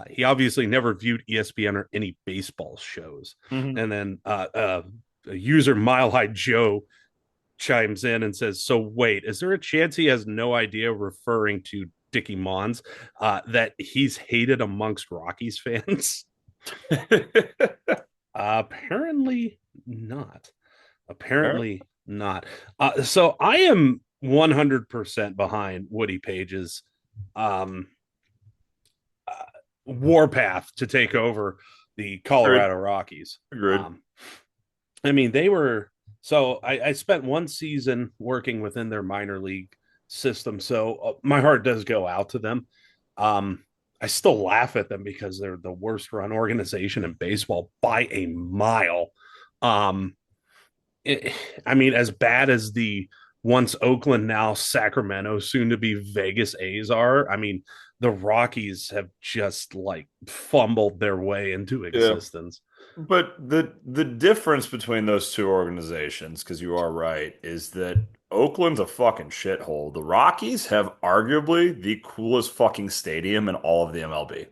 He obviously never viewed ESPN or any baseball shows. Mhm. And then a user Mile High Joe chimes in and says, so wait, is there a chance he has no idea, referring to Dickie Mons, that he's hated amongst Rockies fans? Apparently not. Apparently not. So I am 100% behind Woody Page's um, uh, warpath to take over the Agreed. Colorado Rockies. Agreed. I mean, they were. So I spent one season working within their minor league system. So my heart does go out to them. I still laugh at them because they're the worst run organization in baseball by a mile. Um, it, I mean, as bad as the once Oakland, now Sacramento, soon to be Vegas A's are, I mean, the Rockies have just like fumbled their way into Yeah. existence. But the difference between those two organizations, because you are right, is that Oakland's a fucking shithole. The Rockies have arguably the coolest fucking stadium in all of the MLB. It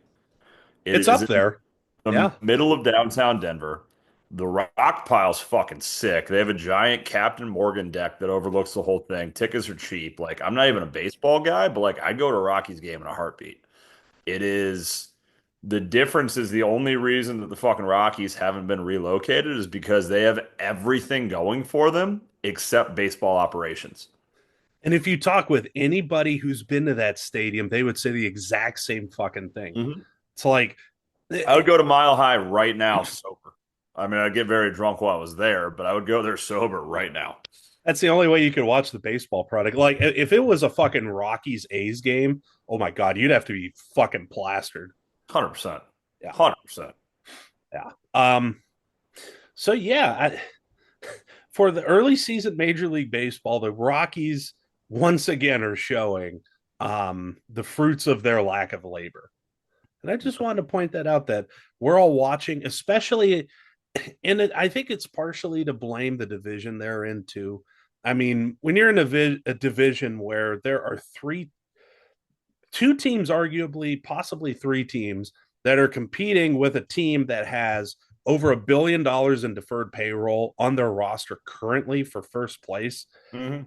It's is up in there. the Yeah. middle of downtown Denver. The rock pile's fucking sick. They have a giant Captain Morgan deck that overlooks the whole thing. Tickets are cheap. Like, I'm not even a baseball guy, but like, I'd go to a Rockies game in a heartbeat. It is the difference is the only reason that the fucking Rockies haven't been relocated is because they have everything going for them except baseball operations. And if you talk with anybody who's been to that stadium, they would say the exact same fucking thing. Mhm. It's like I would go to Mile High right now sober. I mean, I'd get very drunk while I was there, but I would go there sober right now. that's the only way you could watch the baseball product. Like if it was a fucking Rockies A's game, oh my god, you'd have to be fucking plastered. 100%. Yeah, 100%. yeah. So yeah, for the early season Major League Baseball, the Rockies once again are showing the fruits of their lack of labor. And I just wanted to point that out that we're all watching, especially, and I think it's partially to blame the division they're in too. I mean, when you're in a division where there are two teams, arguably, possibly three teams that are competing with a team that has over $1 billion in deferred payroll on their roster currently for first place, Hmm.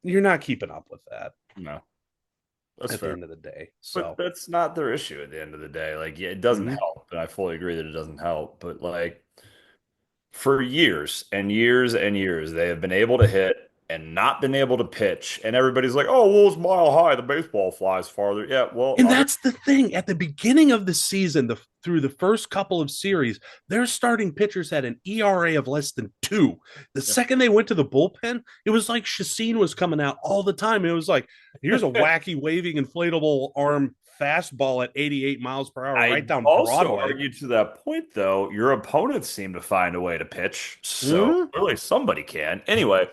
you're not keeping up with that No, that's at the fair. end of the day. But So, that's not their issue at the end of the day. Like, yeah, it doesn't mhm. help, and I fully agree that it doesn't help. But like for years and years and years, they have been able to hit and not been able to pitch. And everybody's like, "Oh, well, it's Mile High. The baseball flies farther." Yeah, well, And other that's the thing. At the beginning of the season, through the first couple of series, their starting pitchers had an ERA of less than 2. The second they went to the bullpen, it was like Chacin was coming out all the time. It was like, here's a wacky waving inflatable arm fastball at 88 miles per hour right I'd down also Broadway. argue to that point, though, your opponents seem to find a way to pitch. So Mm-hmm. clearly somebody can. Anyway,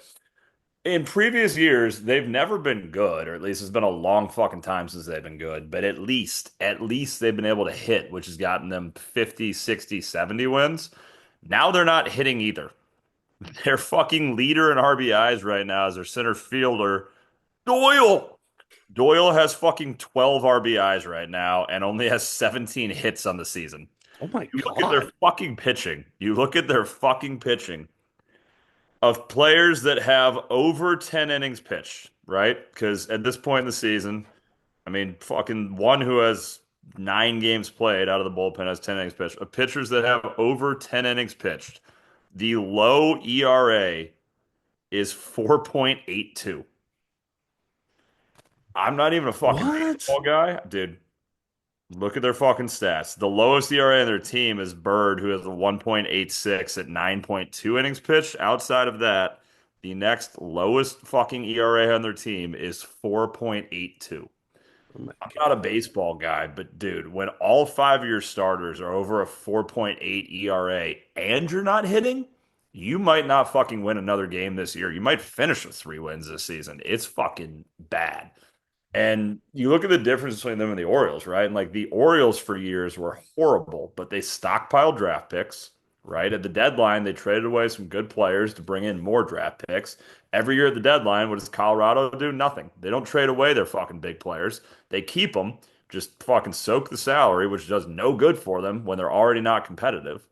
in previous years, they've never been good, or at least it's been a long fucking time since they've been good, but at least they've been able to hit, which has gotten them 50, 60, 70 wins. Now they're not hitting either. Their fucking leader in RBIs right now is their center fielder, Doyle. Doyle has fucking 12 RBIs right now and only has 17 hits on the season. Oh my You look at their God. fucking pitching. You look at their fucking pitching of players that have over 10 innings pitched, right? Because at this point in the season, I mean, fucking one who has 9 games played out of the bullpen has 10 innings pitched. Of pitchers that have over 10 innings pitched, the low ERA is 4.82. I'm not even a fucking What? baseball guy, dude. Look at their fucking stats. The lowest ERA on their team is Bird, who has a 1.86 at 9.2 innings pitched. Outside of that, the next lowest fucking ERA on their team is 4.82. Oh my I'm not a God. baseball guy, but dude, when all 5 of your starters are over a 4.8 ERA and you're not hitting, you might not fucking win another game this year. You might finish with 3 wins this season. It's fucking bad. And you look at the difference between them and the Orioles, right? And like the Orioles for years were horrible, but they stockpiled draft picks, right? At the deadline, they traded away some good players to bring in more draft picks. Every year at the deadline, what does Colorado do? Nothing. They don't trade away their fucking big players. They keep them, just fucking soak the salary, which does no good for them when they're already not competitive.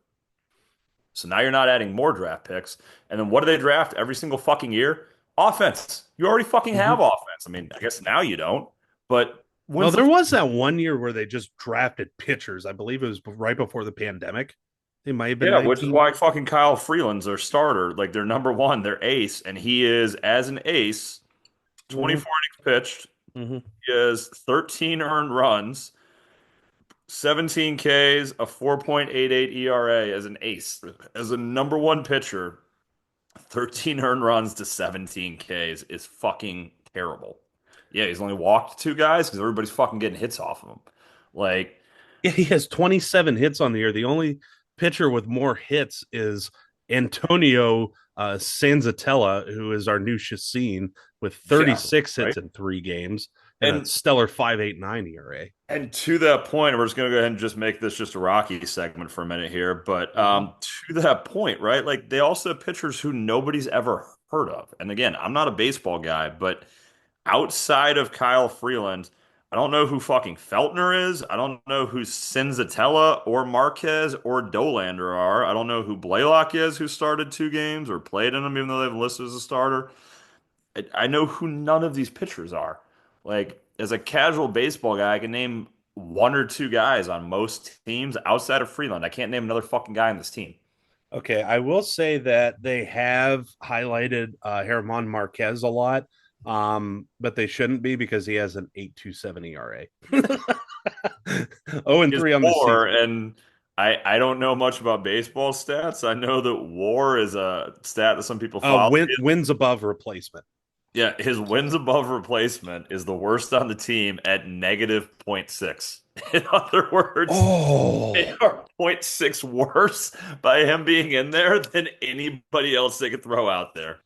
So now you're not adding more draft picks. And then what do they draft every single fucking year? Offense. You already fucking have Mhm. offense. I mean, I guess now you don't. But Well, when's the there was that one year where they just drafted pitchers. I believe it was right before the pandemic. They might have been yeah, which is 19. why fucking Kyle Freeland's their starter, like their number one, their ace, and he is as an ace, Mm-hmm. 24 innings pitched. Mm-hmm. He has 13 earned runs, 17 Ks, a 4.88 ERA as an ace, as a number one pitcher. 13 earned runs to 17 Ks is fucking terrible. Yeah, he's only walked 2 guys because everybody's fucking getting hits off of him. Like, Yeah, he has 27 hits on the year. The only pitcher with more hits is Antonio Sanzatella, who is our new Chacin, with yeah, 36 hits right. in 3 games and a And stellar 5.89 ERA. and to that point, we're just gonna go ahead and just make this just a Rocky segment for a minute here. But Mm-hmm. to that point, right? Like they also have pitchers who nobody's ever heard of. And again, I'm not a baseball guy, but outside of Kyle Freeland, I don't know who fucking Feltner is. I don't know who Senzatella or Marquez or Dolander are. I don't know who Blaylock is, who started 2 games or played in them, even though they've listed as a starter. I know who none of these pitchers are. Like, as a casual baseball guy, I can name 1 or 2 guys on most teams outside of Freeland. I can't name another fucking guy on this team. Okay, I will say that they have highlighted Herman Marquez a lot, but they shouldn't be because he has an 8.27 ERA. 0 and His 3 on the WAR, season. and I don't know much about baseball stats. I know that WAR is a stat that some people follow. Wins above replacement. Yeah, his wins above replacement is the worst on the team at negative zero point 0.6. In other words, they Oh, are zero point 0.6 worse by him being in there than anybody else they could throw out there.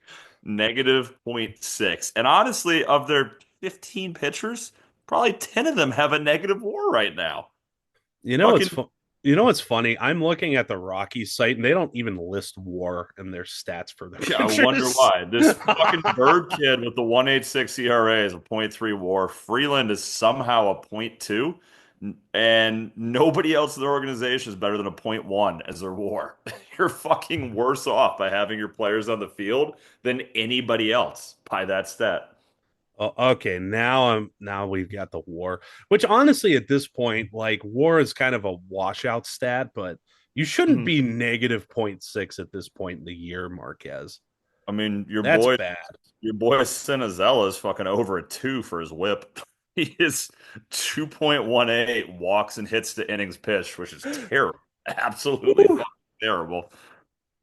Negative zero point 0.6. And honestly, of their 15 pitchers, probably 10 of them have a negative WAR right now. you know it's Fucking fun. You know what's funny? I'm looking at the Rockies site and they don't even list WAR in their stats for their Yeah, I wonder pitchers. why. This fucking Bird kid with the 1.86 ERA is a point 0.3 WAR. Freeland is somehow a point 0.2, and nobody else in their organization is better than a point 0.1 as their WAR. You're fucking worse off by having your players on the field than anybody else by that stat. Oh, okay, now we've got the WAR, which honestly at this point, like WAR is kind of a washout stat, but you shouldn't Mhm. be negative zero point 0.6 at this point in the year, Marquez. I mean, That's bad. your boy Sinazella is fucking over a 2 for his whip. He is 2.18 walks and hits to innings pitched, which is terrible. Absolutely Woo. fucking terrible.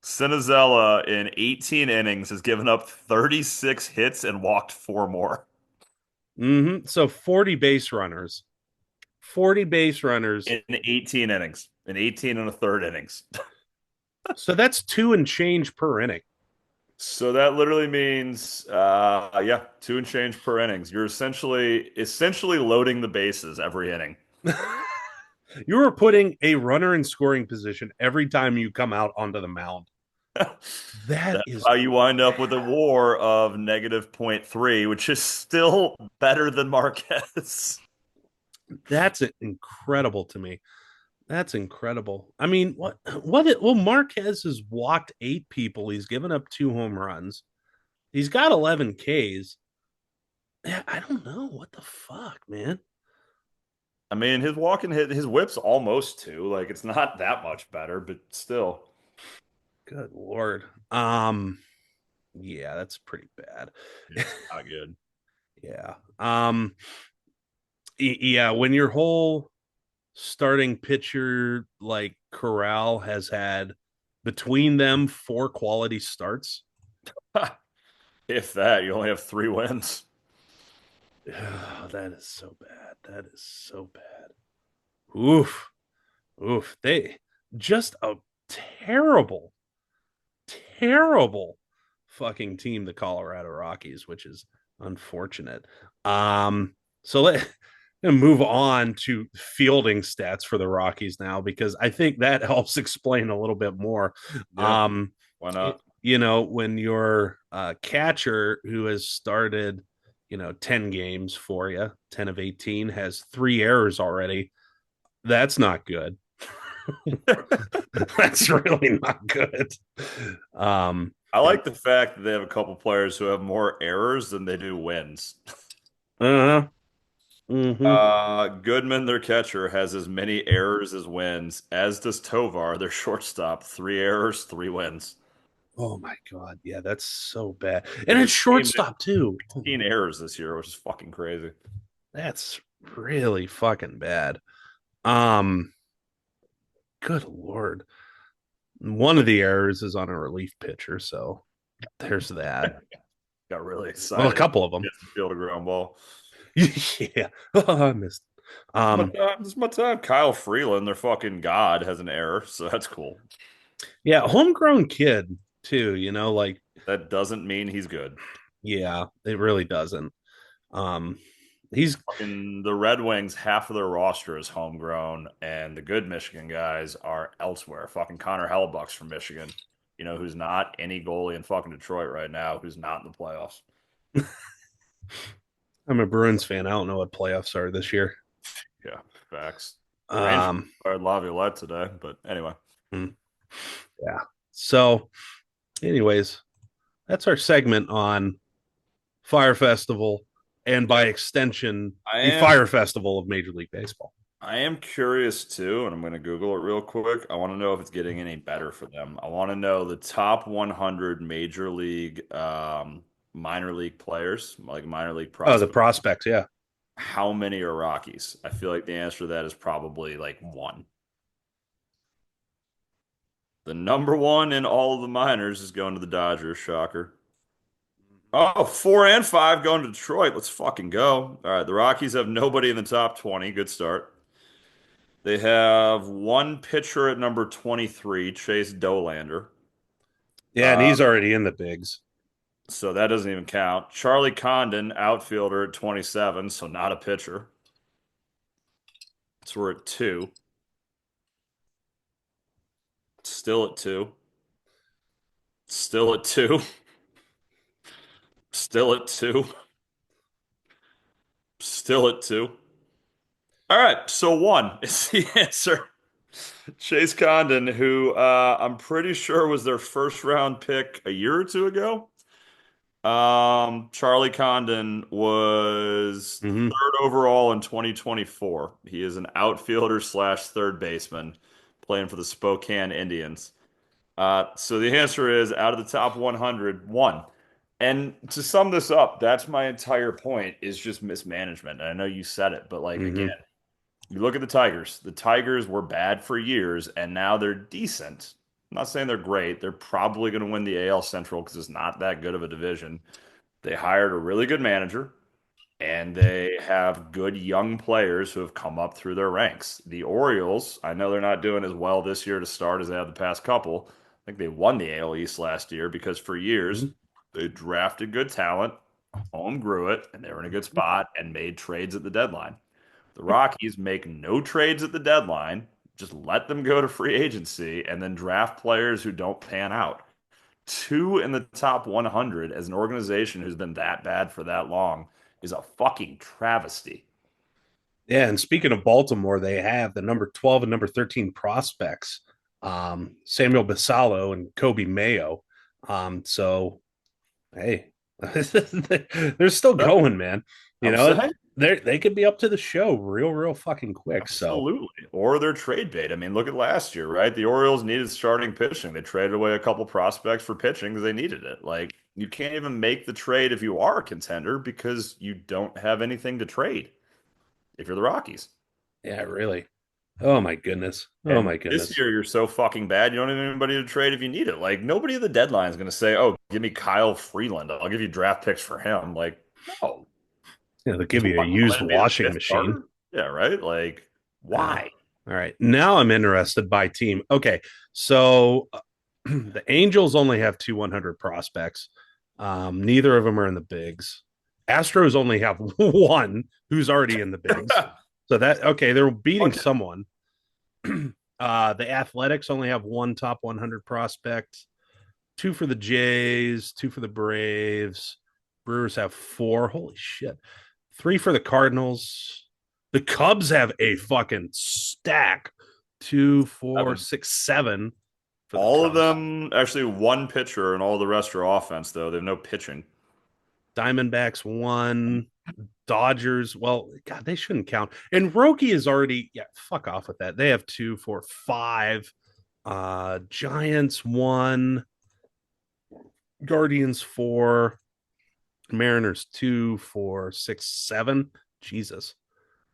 Sinazella in 18 innings has given up 36 hits and walked 4 more So 40 base runners, 40 base runners. in 18 innings, in 18 and a third innings. So that's two and change per inning. So that literally means, yeah, 2 and change per innings. You're essentially loading the bases every inning. You are putting a runner in scoring position every time you come out onto the mound. That That's is how you wind up with a bad. WAR of negative zero point 0.3, which is still better than Marquez. That's incredible to me. That's incredible. I mean, well, Marquez has walked 8 people. He's given up 2 home runs. He's got 11 Ks. Yeah, I don't know. What the fuck, man? I mean, his walking hit, his whip's almost 2. Like, it's not that much better, but still. Good Lord. Yeah, that's pretty bad. Yeah, not good. Yeah. Yeah, when your whole starting pitcher like Corral has had between them 4 quality starts. If that, you only have 3 wins. Oh, that is so bad. That is so bad. Oof. Oof. They just a terrible, terrible fucking team, the Colorado Rockies, which is unfortunate. So let move on to fielding stats for the Rockies now because I think that helps explain a little bit more. Yeah, Um, why not? when your catcher who has started, 10 games for you, 10 of 18, has 3 errors already, that's not good. That's really not good. Um, I and like the fact that they have a couple players who have more errors than they do wins. uh, mm-hmm. Goodman, their catcher, has as many errors as wins, as does Tovar, their shortstop. 3 errors, 3 wins. Oh my god, yeah, that's so bad, and Like it's his team did shortstop too. Oh 16 my, errors this year, which is fucking crazy. that's really fucking bad. Um, Good lord, one of the errors is on a relief pitcher, so there's that. Got really Well, a excited. couple of them. Gets to field a ground ball. Yeah, oh, I missed. This is my Um, time. This is my time. Kyle Freeland, their fucking god, has an error, so that's cool. yeah, homegrown kid too. Like That doesn't mean he's good. yeah, it really doesn't. Um, he's Fucking the Red Wings, half of their roster is homegrown, and the good Michigan guys are elsewhere. Fucking Connor Hellebuck's from Michigan. You know who's not? Any goalie in fucking Detroit right now who's not in the playoffs. I'm a Bruins fan. I don't know what playoffs are this year. Yeah, facts. Rangers Um, fired Laviolette today, but anyway. hmm, yeah. So, anyways, that's our segment on Fire Festival and by Yeah, extension, I the am Fire Festival of Major League Baseball. I am curious too, and I'm going to Google it real quick. I want to know if it's getting any better for them. I want to know the top 100 major league, minor league players, like minor league Oh, the prospects. prospects. Yeah. How many are Rockies? I feel like the answer to that is probably like one. The number one in all of the minors is going to the Dodgers. Shocker. Oh, 4 and 5 going to Detroit. Let's fucking go. All right, the Rockies have nobody in the top 20. Good start. They have one pitcher at number 23, Chase Dolander. Yeah, and Uh, he's already in the bigs. so that doesn't even count. Charlie Condon, outfielder at 27, so not a pitcher. So we're at two. Still at two. Still at two. Still at two. Still at two. All right, so one is the answer. Chase Condon, who I'm pretty sure was their first round pick a year or two ago. Charlie Condon was Mm-hmm. third overall in 2024. He is an outfielder slash third baseman playing for the Spokane Indians. So the answer is out of the top 100, one. And to sum this up, that's my entire point is just mismanagement. And I know you said it, but like again, Mm-hmm. you look at the Tigers. The Tigers were bad for years, and now they're decent. I'm not saying they're great. They're probably going to win the AL Central because it's not that good of a division. They hired a really good manager, and they have good young players who have come up through their ranks. The Orioles, I know they're not doing as well this year to start as they have the past couple. I think they won the AL East last year because for years Mm-hmm. they drafted good talent, home grew it, and they were in a good spot and made trades at the deadline. The Rockies make no trades at the deadline, just let them go to free agency and then draft players who don't pan out. Two in the top 100 as an organization who's been that bad for that long is a fucking travesty. Yeah, and speaking of Baltimore, they have the number 12 and number 13 prospects, Samuel Basalo and Kobe Mayo. So, hey, they're still going, man. You I'm know, saying they could be up to the show real fucking quick. So, absolutely. Or they're trade bait. I mean, look at last year, right? The Orioles needed starting pitching. They traded away a couple prospects for pitching because they needed it. Like, you can't even make the trade if you are a contender because you don't have anything to trade if you're the Rockies. yeah, really. Oh my goodness. Oh And my this goodness. year, you're so fucking bad, you don't have anybody to trade if you need it. Like, nobody at the deadline is going to say, oh, give me Kyle Freeland. I'll give you draft picks for him. Like, no. Yeah, they'll give To you a what? Come in used and be the washing fifth machine. starter? Yeah, right? Like, Uh, why? all right. Now I'm interested by team. Okay. So the Angels only have two 100 prospects. Neither of them are in the bigs. Astros only have one who's already in the bigs. So that, okay, they're beating Okay. someone. The Athletics only have one top 100 prospect, two for the Jays, two for the Braves. Brewers have four. Holy shit. Three for the Cardinals. The Cubs have a fucking stack. Two, four, Seven. six, seven for the All of Cubs. them, actually, one pitcher, and all the rest are offense, though. They have no pitching. Diamondbacks one. Dodgers. Well, God, they shouldn't count. And Roki is already, yeah, fuck off with that. They have two, four, five. Giants one. Guardians four. Mariners two, four, six, seven. Jesus.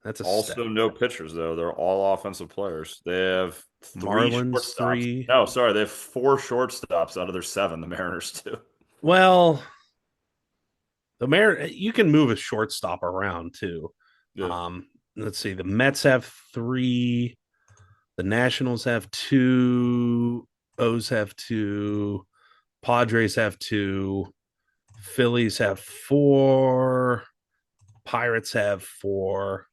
That's a Also, stack. no pitchers, though. They're all offensive players. They have three Marlins shortstops. three. No, sorry, they have four shortstops out of their seven, the Mariners do. Well, the you can move a shortstop around too. Yeah. Um, let's see. The Mets have three. The Nationals have two. O's have two. Padres have two. Phillies have four. Pirates have four.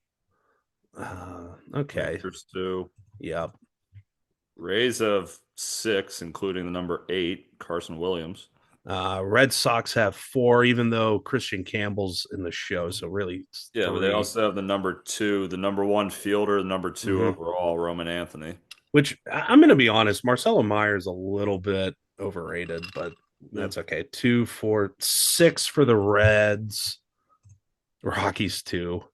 Okay. Rangers do. Yep. Rays have six, including the number eight, Carson Williams. Red Sox have four, even though Christian Campbell's in the show, so really it's Yeah, but they three. also have the number two, the number one fielder, the number two Mm-hmm. overall, Roman Anthony. Which I'm going to be honest, Marcelo Myers a little bit overrated, but Yeah. that's okay. Two, four, six for the Reds. Rockies two.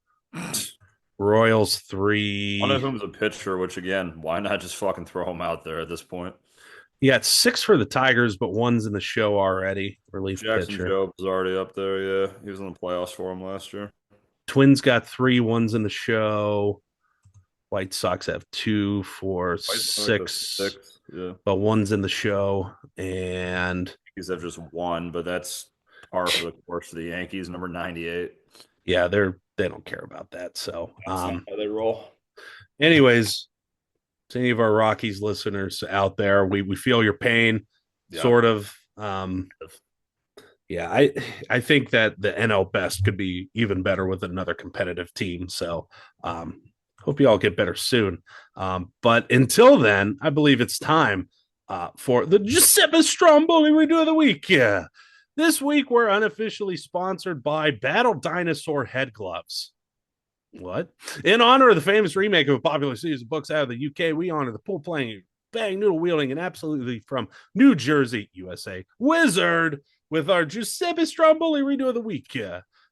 Royals One of three. whom's a pitcher, which again, why not just fucking throw him out there at this point? Yeah, it's six for the Tigers, but one's in the show already. Relief Jackson pitcher. Jobe was already up there. Yeah, he was in the playoffs for him last year. Twins got three, one's in the show. White Sox have two, four, White Sox have six, six. Yeah, but one's in the show. And Yankees have just one, but that's par for the course for the Yankees, number 98. yeah, they don't care about that. So That's not how they roll. anyways, to any of our Rockies listeners out there, we feel your pain, Yeah. sort of. Yeah, I think that the NL Best could be even better with another competitive team. So hope you all get better soon. But until then, I believe it's time for the Giuseppe Stromboli Redo of the Week. Yeah. This week, we're unofficially sponsored by Battle Dinosaur Head Gloves. What? In honor of the famous remake of a popular series of books out of the UK, we honor the pool playing, bang noodle wielding, and absolutely from New Jersey, USA, Wizard with our Giuseppe Stromboli Redo of the Week.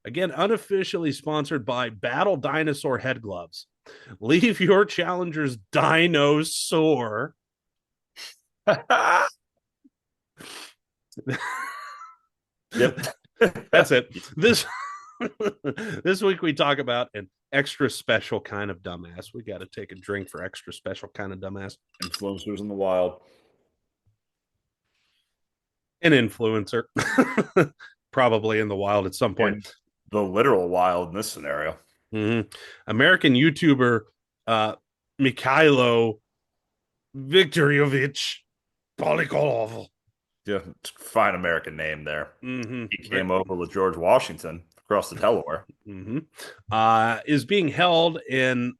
Again, unofficially sponsored by Battle Dinosaur Head Gloves. Leave your challengers dinosaur. Yep. That's it. This this week we talk about an extra special kind of dumbass. We got to take a drink for extra special kind of dumbass. Influencers in the wild. An influencer, probably in the wild at some point. And the literal wild in this scenario. Mm-hmm. American YouTuber Mikhailo Viktorovich Polikolov. Yeah, fine American name there. Mm-hmm. He came over with George Washington across the Delaware. Mm-hmm. Is being held in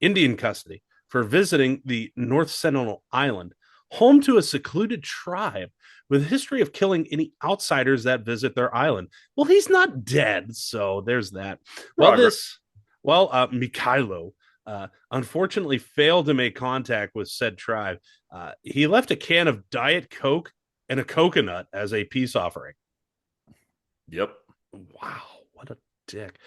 Indian custody for visiting the North Sentinel Island, home to a secluded tribe with a history of killing any outsiders that visit their island. Well, he's not dead, so there's that. Progress. Mikhailo unfortunately failed to make contact with said tribe. He left a can of Diet Coke and a coconut as a peace offering. Yep. Wow, what a dick.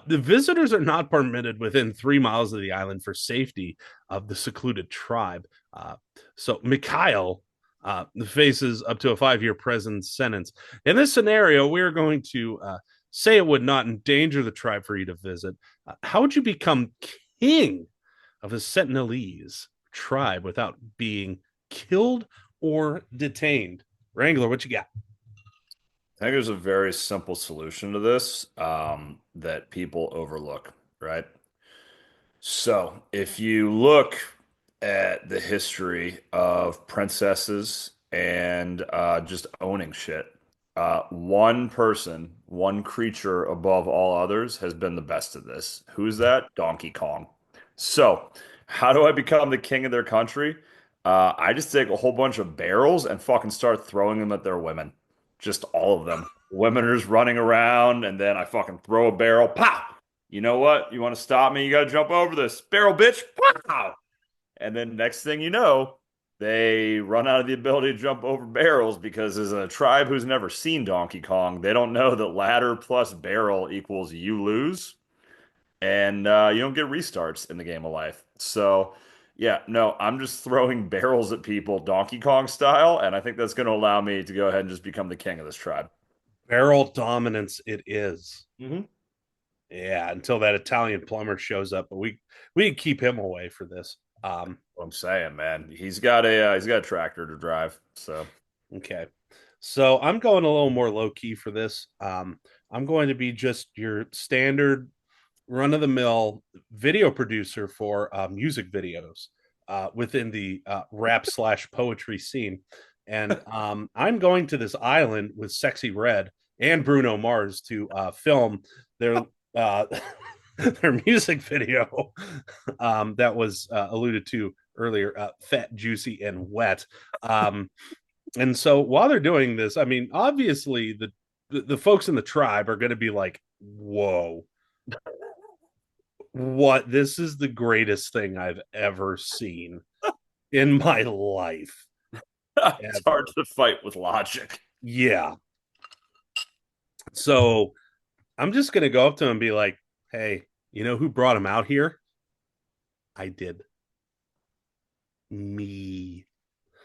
The visitors are not permitted within 3 miles of the island for safety of the secluded tribe. So Mikhail faces up to a 5-year prison sentence. In this scenario, we're going to say it would not endanger the tribe for you to visit. How would you become king of a Sentinelese tribe without being killed or detained? Wrangler, what you got? I think there's a very simple solution to this that people overlook, right? So, if you look at the history of princesses and just owning shit, one person, one creature above all others has been the best at this. Who's that? Donkey Kong. So, how do I become the king of their country? I just take a whole bunch of barrels and fucking start throwing them at their women. Just all of them. Women are just running around, and then I fucking throw a barrel. Pow! You know what? You want to stop me? You got to jump over this barrel, bitch. Wow. And then next thing you know, they run out of the ability to jump over barrels because as a tribe who's never seen Donkey Kong, they don't know that ladder plus barrel equals you lose and you don't get restarts in the game of life. So, yeah, no, I'm just throwing barrels at people Donkey Kong style, and I think that's going to allow me to go ahead and just become the king of this tribe. Barrel dominance it is. Mm-hmm. Yeah, until that Italian plumber shows up, but we keep him away for this. What I'm saying, man, he's got a tractor to drive, so Okay. So I'm going a little more low key for this. I'm going to be just your standard run of the mill video producer for music videos within the rap slash poetry scene. And I'm going to this island with Sexy Red and Bruno Mars to film their uh, their music video that was alluded to earlier, Fat, Juicy, and Wet. Um, And so while they're doing this, I mean, obviously the folks in the tribe are going to be like, "Whoa, what? This is the greatest thing I've ever seen in my life, It's hard ever." to fight with logic. Yeah. So I'm just going to go up to him and be like, "Hey, you know who brought him out here? I did. Me.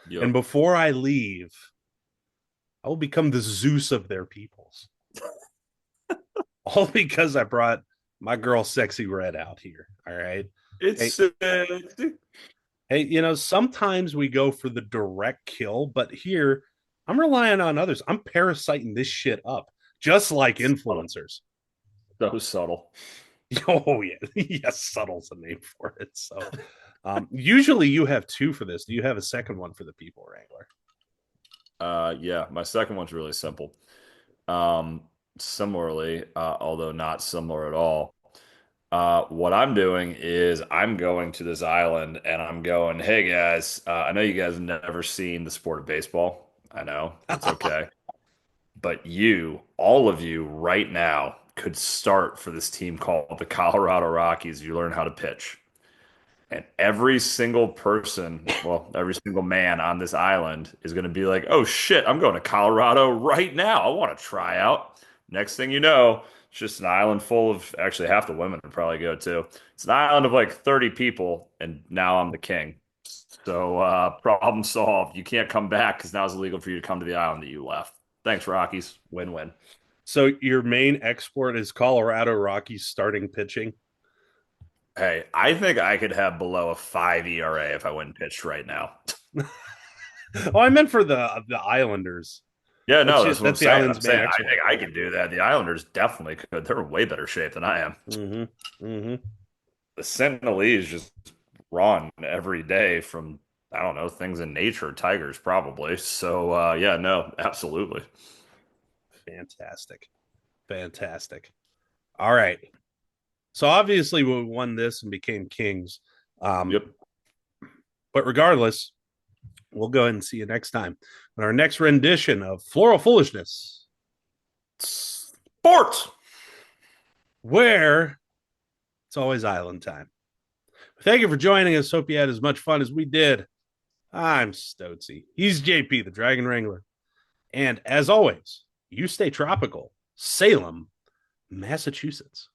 And Yep. before I leave, I will become the Zeus of their peoples." All because I brought my girl Sexy Red out here. All right. It's Hey, sexy. hey, sometimes we go for the direct kill, but here I'm relying on others. I'm parasiting this shit up, just like Subtle. influencers. So subtle. Oh yeah. Yes, subtle's a name for it. So usually you have two for this. Do you have a second one for the people wrangler? Yeah, my second one's really simple. Um, Similarly, although not similar at all. What I'm doing is I'm going to this island and I'm going, hey guys, I know you guys have never seen the sport of baseball. I know, it's okay. But you, all of you right now could start for this team called the Colorado Rockies. You learn how to pitch. And every single person, well, every single man on this island is going to be like, oh shit, I'm going to Colorado right now. I want to try out. Next thing you know, it's just an island full of actually half the women would probably go too. It's an island of like 30 people, and now I'm the king. So, problem solved. You can't come back because now it's illegal for you to come to the island that you left. Thanks, Rockies. Win win. So your main export is Colorado Rockies starting pitching. Hey, I think I could have below a 5 ERA if I went and pitched right now. Oh, I meant for the Islanders. Yeah, no, that's what I'm That's the saying. island's I'm main saying I export. think I could do that. The Islanders definitely could. They're in way better shape than I am. Mm-hmm. Mm-hmm. The Sentinelese just run every day from, I don't know, things in nature, tigers probably. So yeah, no, absolutely. Fantastic. Fantastic. All right. So obviously we won this and became kings. Um, Yep. but regardless, we'll go ahead and see you next time on our next rendition of Floral Foolishness, Sports. where it's always island time. Thank you for joining us. Hope you had as much fun as we did. I'm Stotsy. He's JP, the Dragon Wrangler. And as always, you stay tropical. Salem, Massachusetts.